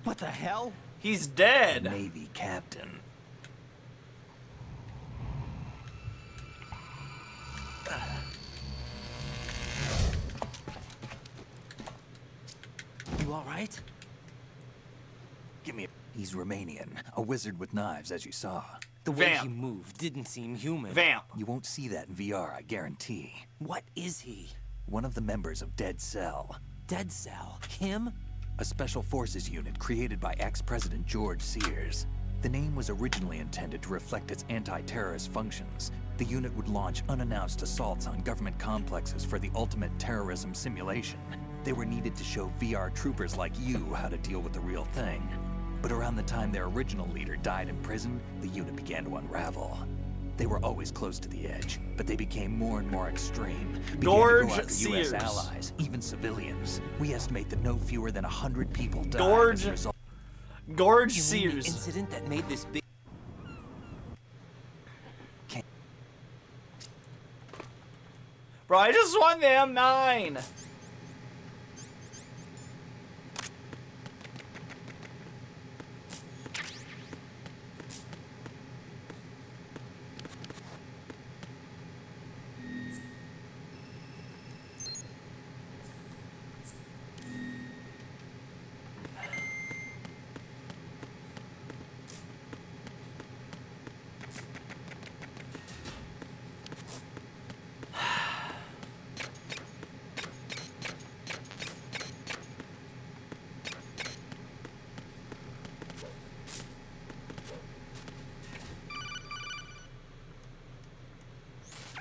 What the hell? He's dead. Navy captain. You all right? Give me a... He's Romanian, a wizard with knives, as you saw. The way Vamp. he moved didn't seem human. Vamp. You won't see that in VR, I guarantee. What is he? One of the members of Dead Cell. Dead Cell? Him? A special forces unit created by ex-president George Sears. The name was originally intended to reflect its anti-terrorist functions. The unit would launch unannounced assaults on government complexes for the ultimate terrorism simulation. They were needed to show VR troopers like you how to deal with the real thing. But around the time their original leader died in prison, the unit began to unravel. They were always close to the edge, but they became more and more extreme. Gorge US Sears. allies, even civilians. We estimate that no fewer than 100 people died Gorge. as a result. Gorge You mean the Sears. incident that made this big... Bro, I just won the M9.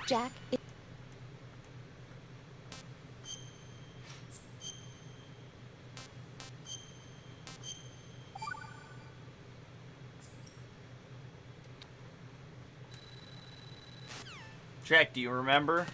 Jack, Jack, do you remember?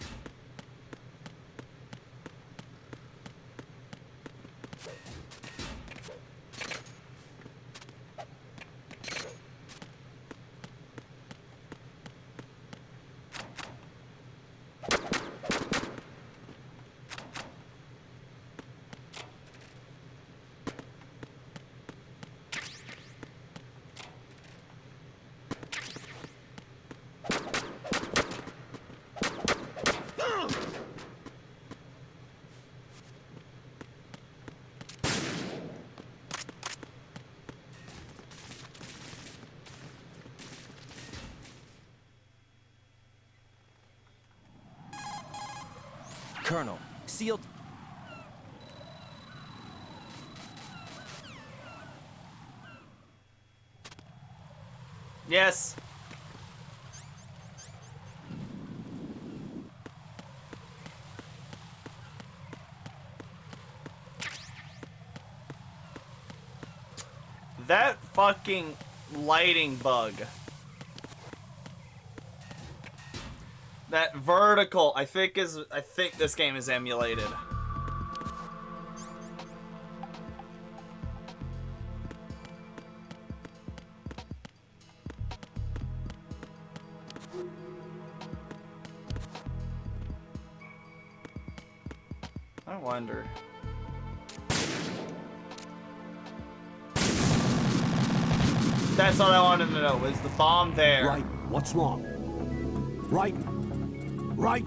Colonel, sealed... Yes. That fucking lighting bug. That vertical, I think this game is emulated. I wonder. That's all I wanted to know. Is the bomb there? Right. What's wrong? Right. Right.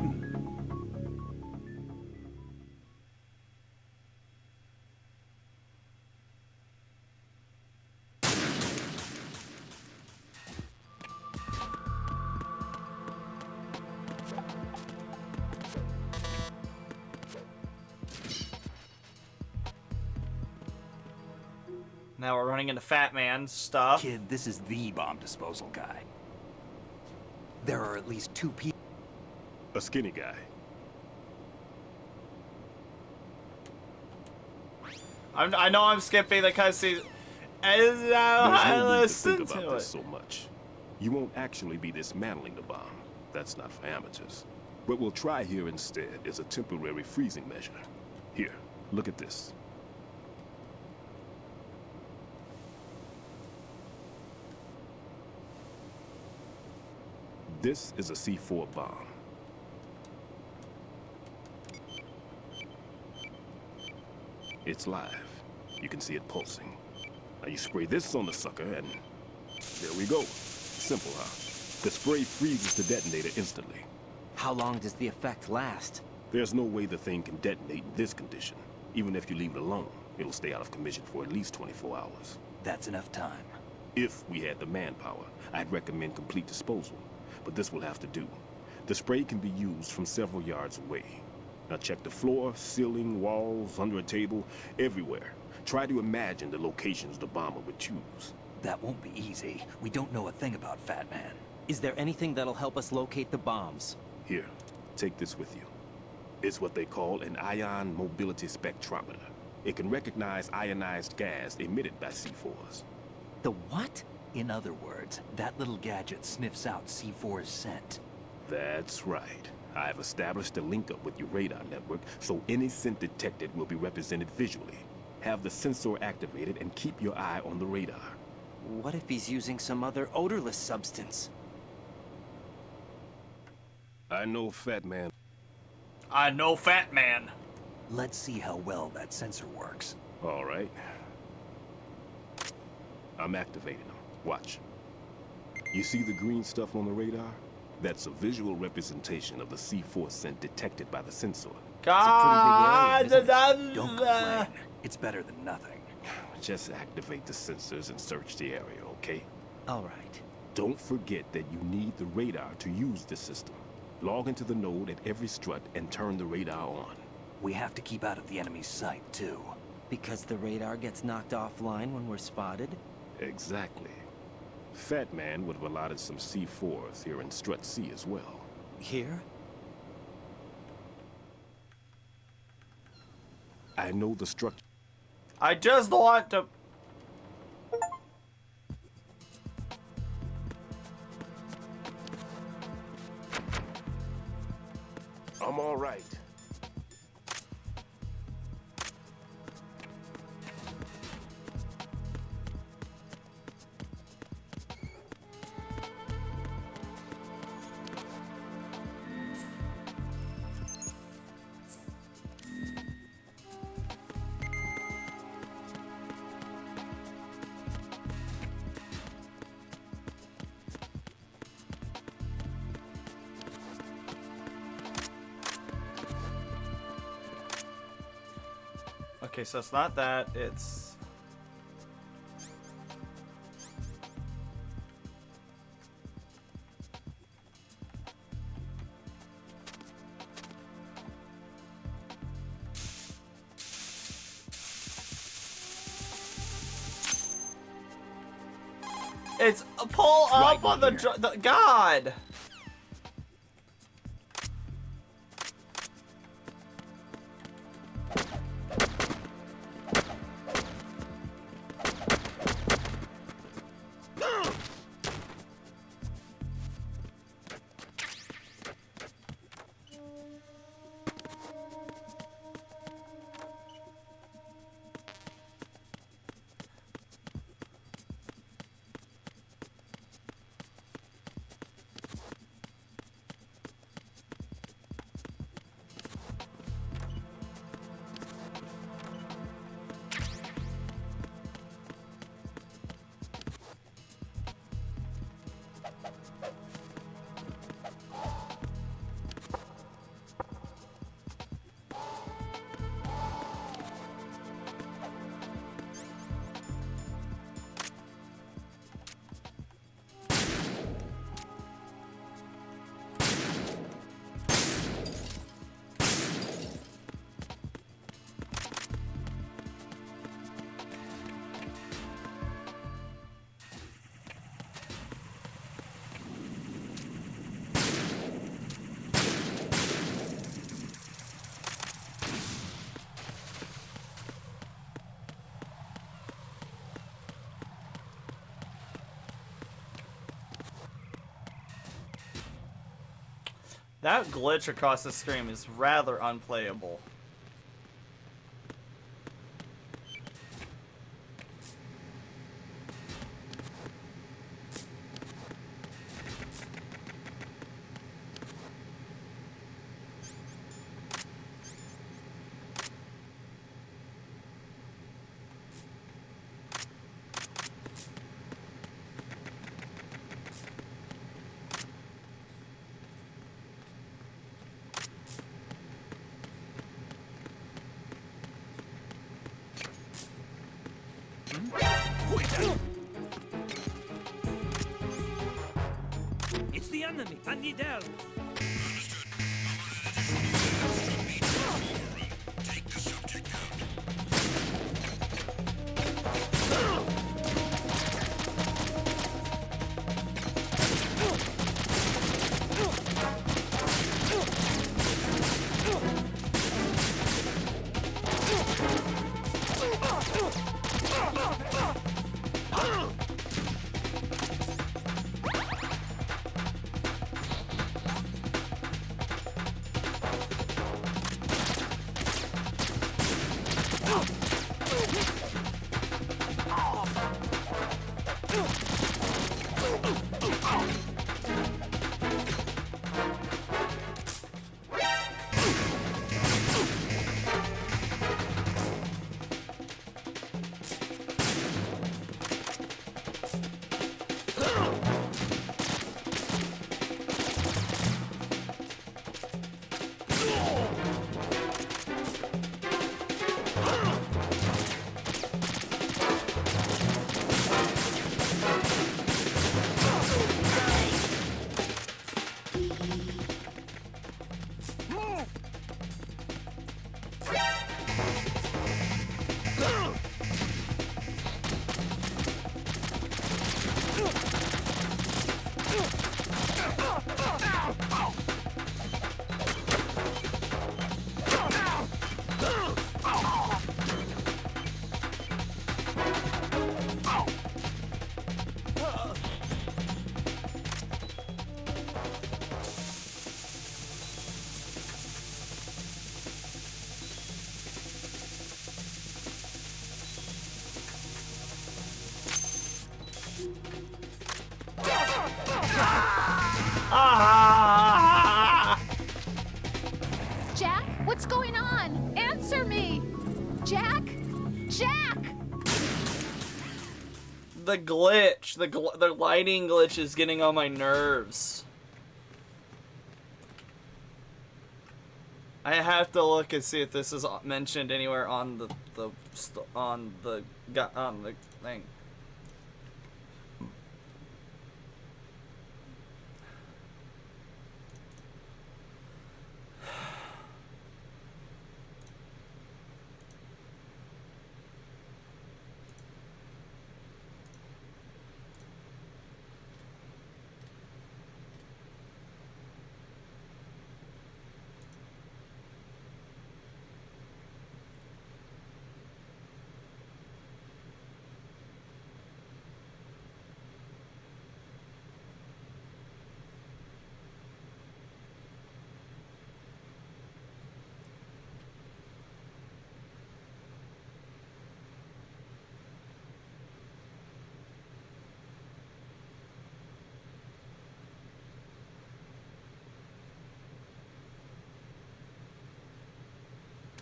Now we're running into Fat Man stuff. Kid, this is the bomb disposal guy. There are at least 2 people. A skinny guy. I know I'm skipping the cutscene. And I listen to to it. So much. You won't actually be dismantling the bomb. That's not for amateurs. What we'll try here instead is a temporary freezing measure. Here, look at this. This is a C4 bomb. It's live. You can see it pulsing. Now you spray this on the sucker and there we go. Simple, huh? The spray freezes the detonator instantly. How long does the effect last? There's no way the thing can detonate in this condition. Even if you leave it alone, it'll stay out of commission for at least 24 hours. That's enough time. If we had the manpower, I'd recommend complete disposal. But this will have to do. The spray can be used from several yards away. Now check the floor, ceiling, walls, under a table, everywhere. Try to imagine the locations the bomber would choose. That won't be easy. We don't know a thing about Fat Man. Is there anything that'll help us locate the bombs? Here, take this with you. It's what they call an ion mobility spectrometer. It can recognize ionized gas emitted by C4s. The what? In other words, that little gadget sniffs out C4's scent. That's right. I've established a link up with your radar network, so any scent detected will be represented visually. Have the sensor activated and keep your eye on the radar. What if he's using some other odorless substance? I know Fat Man. I know Fat Man. Let's see how well that sensor works. All right. I'm activating them. Watch. You see the green stuff on the radar? That's a visual representation of the C4 scent detected by the sensor. God, Don't complain. It's better than nothing. Just activate the sensors and search the area, okay? All right. Don't forget that you need the radar to use this system. Log into the node at every strut and turn the radar on. We have to keep out of the enemy's sight, too. Because the radar gets knocked offline when we're spotted? Exactly. Fat Man would have allotted some C4s here in Strut C as well. Here? I know the structure. I just want to... I'm all right. Okay, so it's not that, it's... It's pull up Right on here. the God. That glitch across the screen is rather unplayable. It's the enemy. I need help. Take the subject out. Jack, what's going on? Answer me! Jack? Jack! The glitch, the lighting glitch is getting on my nerves. I have to look and see if this is mentioned anywhere on the thing.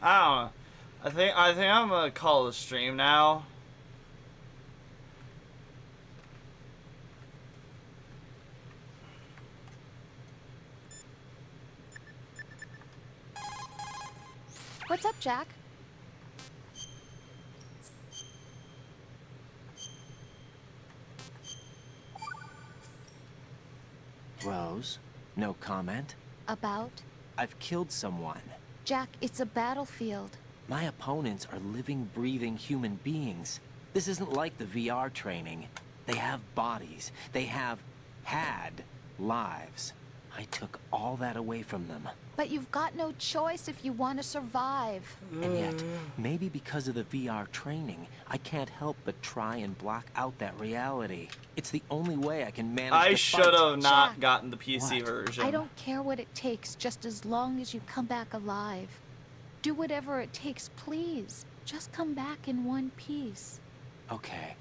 I don't know. I think I'm gonna call the stream now. What's up, Jack? Rose, no comment? About? I've killed someone. Jack, it's a battlefield. My opponents are living, breathing human beings. This isn't like the VR training. They have bodies. They have had lives. I took all that away from them. But you've got no choice if you want to survive. And yet, maybe because of the VR training, I can't help but try and block out that reality. It's the only way I can manage I to should fight. have not Jack. gotten the PC What? version. I don't care what it takes, just as long as you come back alive. Do whatever it takes, please. Just come back in one piece. Okay.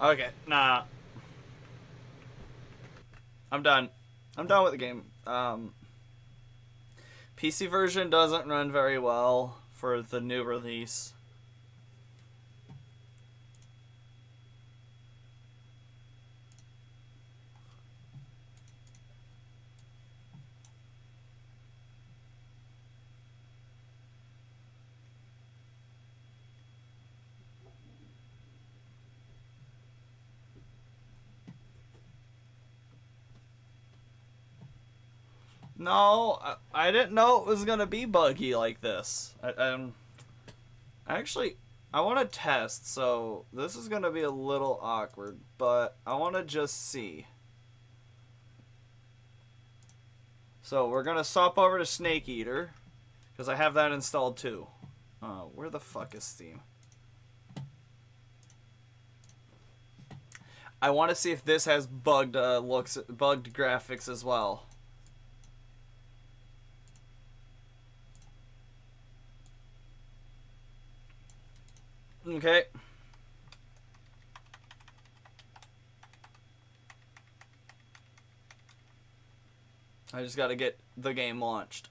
Okay, nah. I'm done. I'm done with the game. PC version doesn't run very well for the new release. No, I didn't know it was gonna be buggy like this. I want to test, so this is gonna be a little awkward, but I want to just see. So we're gonna swap over to Snake Eater, because I have that installed too. Where the fuck is Steam? I want to see if this has bugged bugged graphics as well. Okay. I just gotta get the game launched.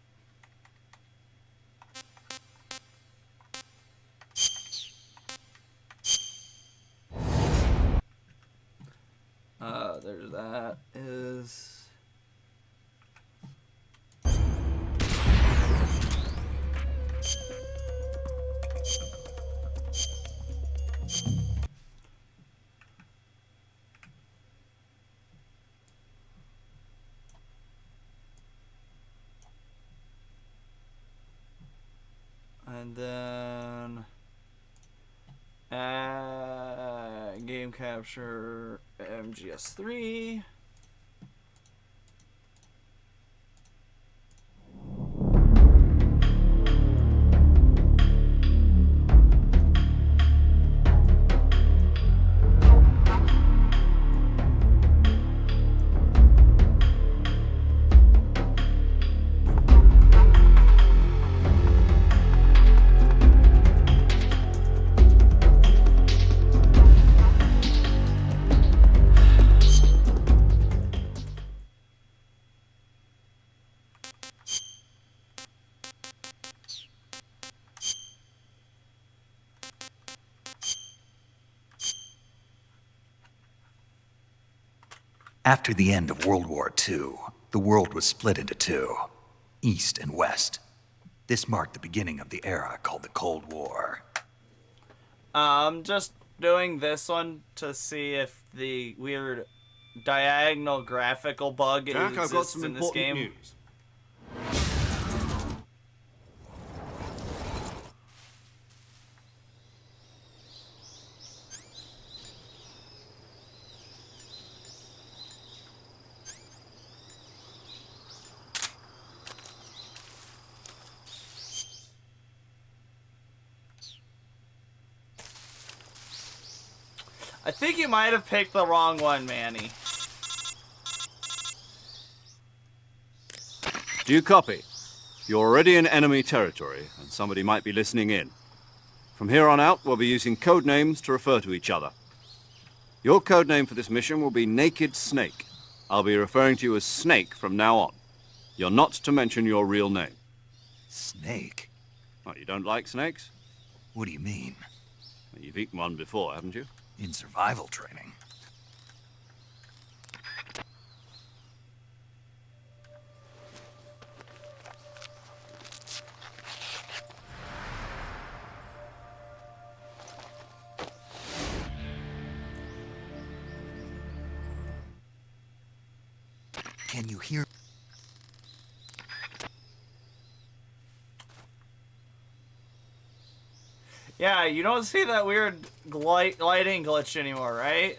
There's that is... And then game capture MGS3. After the end of World War II, the world was split into two, East and West. This marked the beginning of the era called the Cold War. Just doing this one to see if the weird diagonal graphical bug Jack, I've got exists some in this important game. news. I think you might have picked the wrong one, Manny. Do you copy? You're already in enemy territory, and somebody might be listening in. From here on out, we'll be using code names to refer to each other. Your code name for this mission will be Naked Snake. I'll be referring to you as Snake from now on. You're not to mention your real name. Snake? What, you don't like snakes? What do you mean? Well, you've eaten one before, haven't you? In survival training. Can you hear? Yeah, you don't see that weird lighting glitch anymore, right?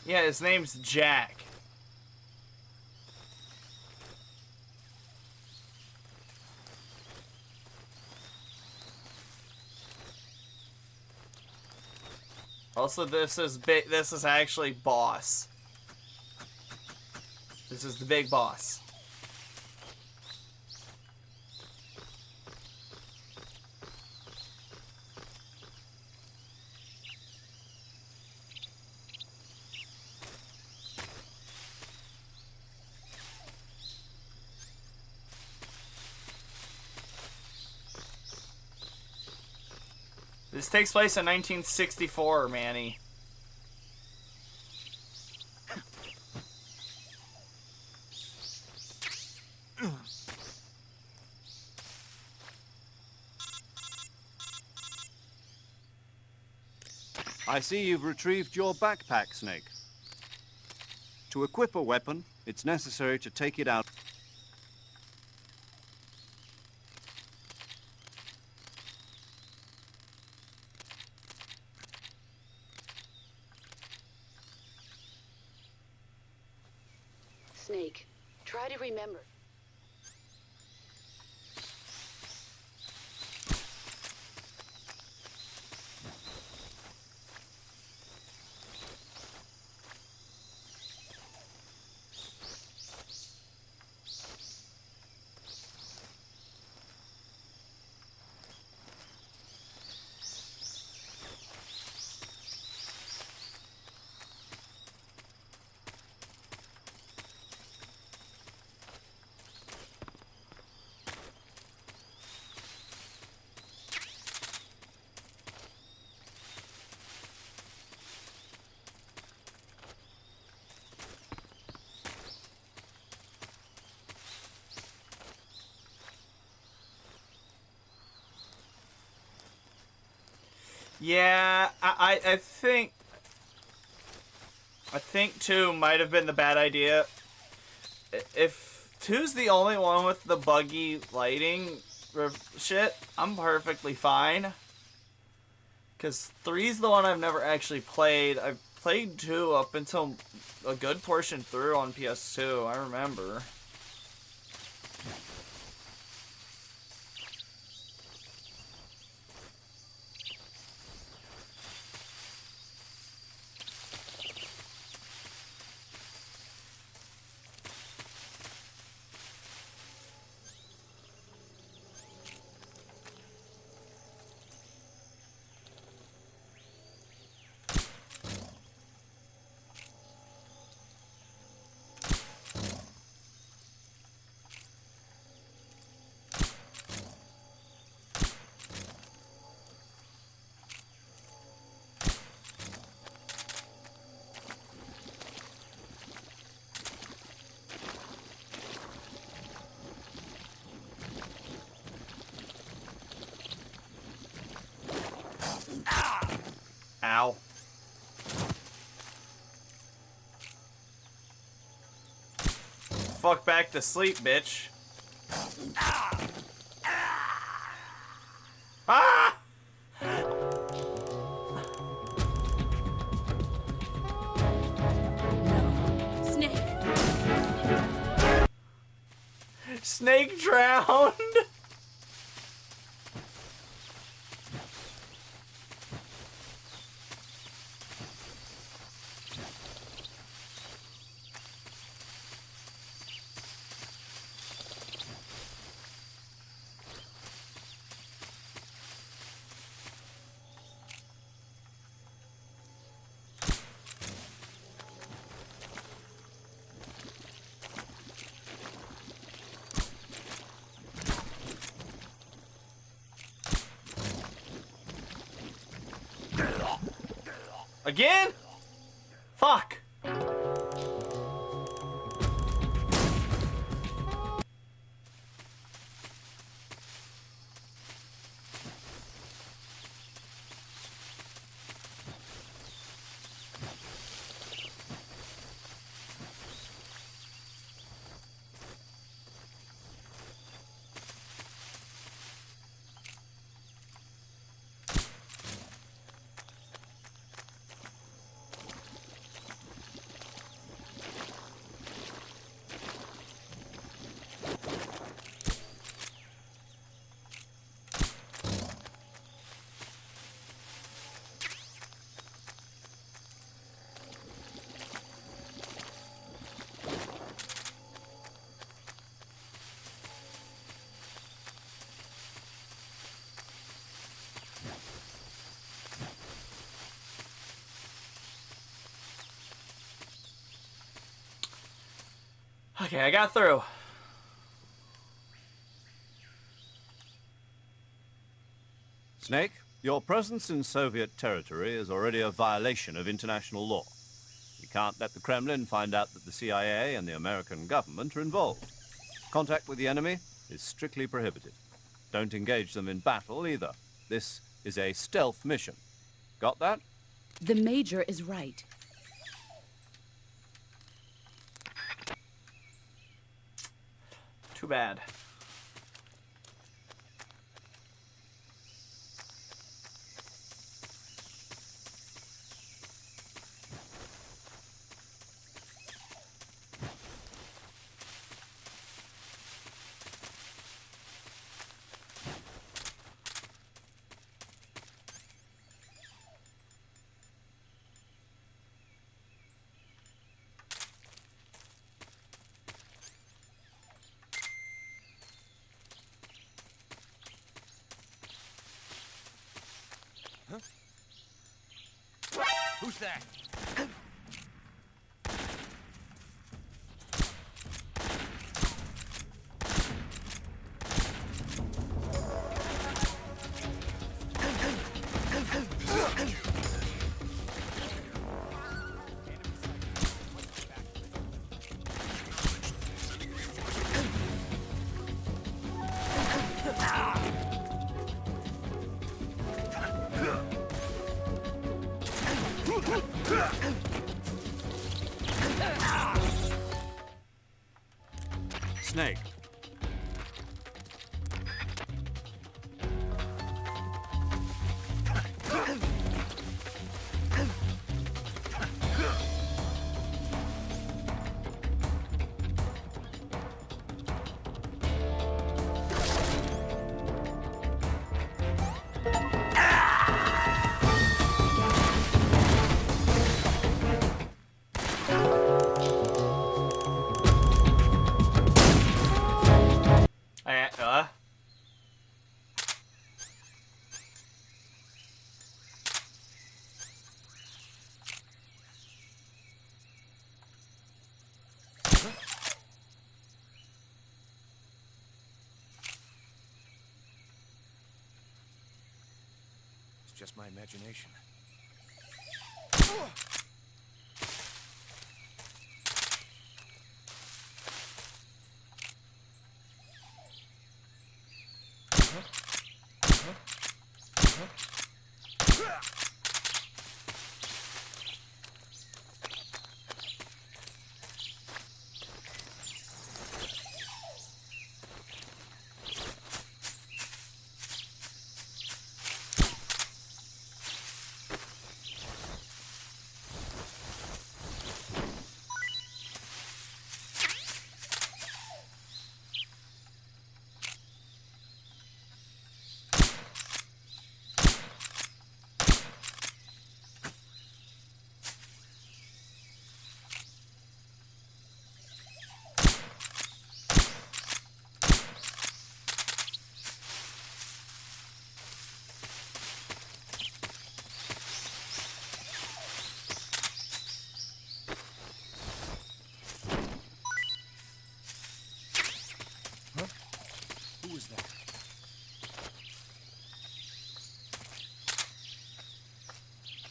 Yeah, his name's Jack. Also, this is actually boss. This is the big boss. This takes place in 1964, Manny. I see you've retrieved your backpack, Snake. To equip a weapon, it's necessary to take it out. Snake, try to remember. Yeah, I think 2 might have been the bad idea. If 2's the only one with the buggy lighting shit, I'm perfectly fine. Because 3's the one I've never actually played. I've played 2 up until a good portion through on PS2, I remember. Ow. Fuck back to sleep, bitch. Ah! Snake. Snake drowned. Again? Fuck. Okay, I got through. Snake, your presence in Soviet territory is already a violation of international law. We can't let the Kremlin find out that the CIA and the American government are involved. Contact with the enemy is strictly prohibited. Don't engage them in battle either. This is a stealth mission. Got that? The Major is right. Too bad. Who's that? Snake. Just my imagination.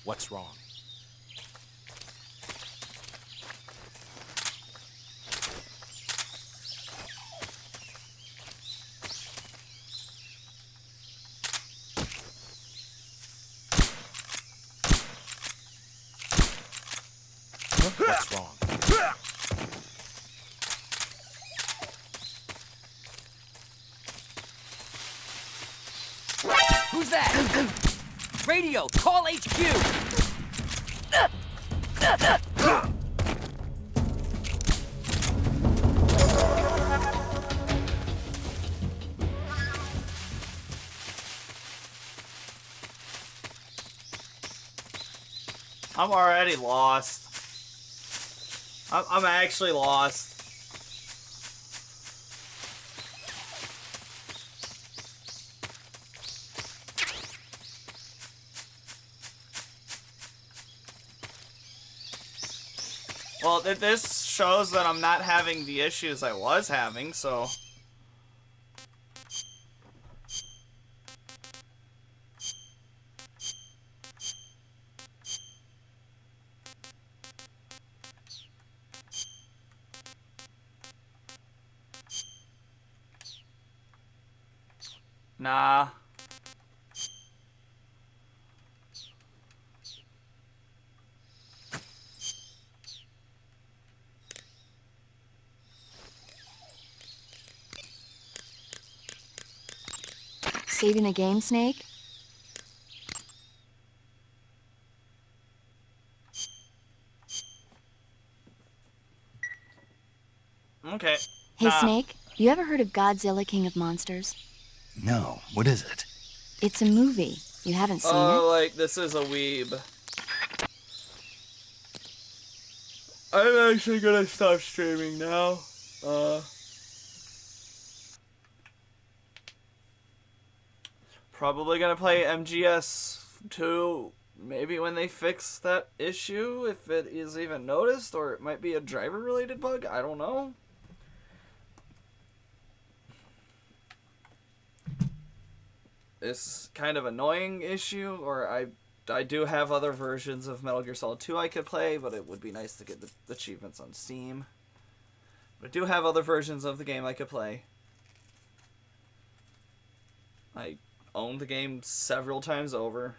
What's wrong? What's wrong? Who's that? Radio, call HQ! I'm already lost. I'm actually lost. Well, this shows that I'm not having the issues I was having, so... Nah. Saving the game, Snake? Okay. Hey, Snake, you ever heard of Godzilla King of Monsters? No, what is it? It's a movie. You haven't seen Oh, it? like, this is a weeb. I'm actually gonna stop streaming now. Probably gonna play MGS2 maybe when they fix that issue, if it is even noticed, or it might be a driver-related bug, I don't know. It's kind of annoying issue, or I do have other versions of Metal Gear Solid 2 I could play, but it would be nice to get the achievements on Steam. But I do have other versions of the game I could play. I owned the game several times over.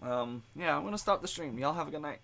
Yeah, I'm gonna stop the stream. Y'all have a good night.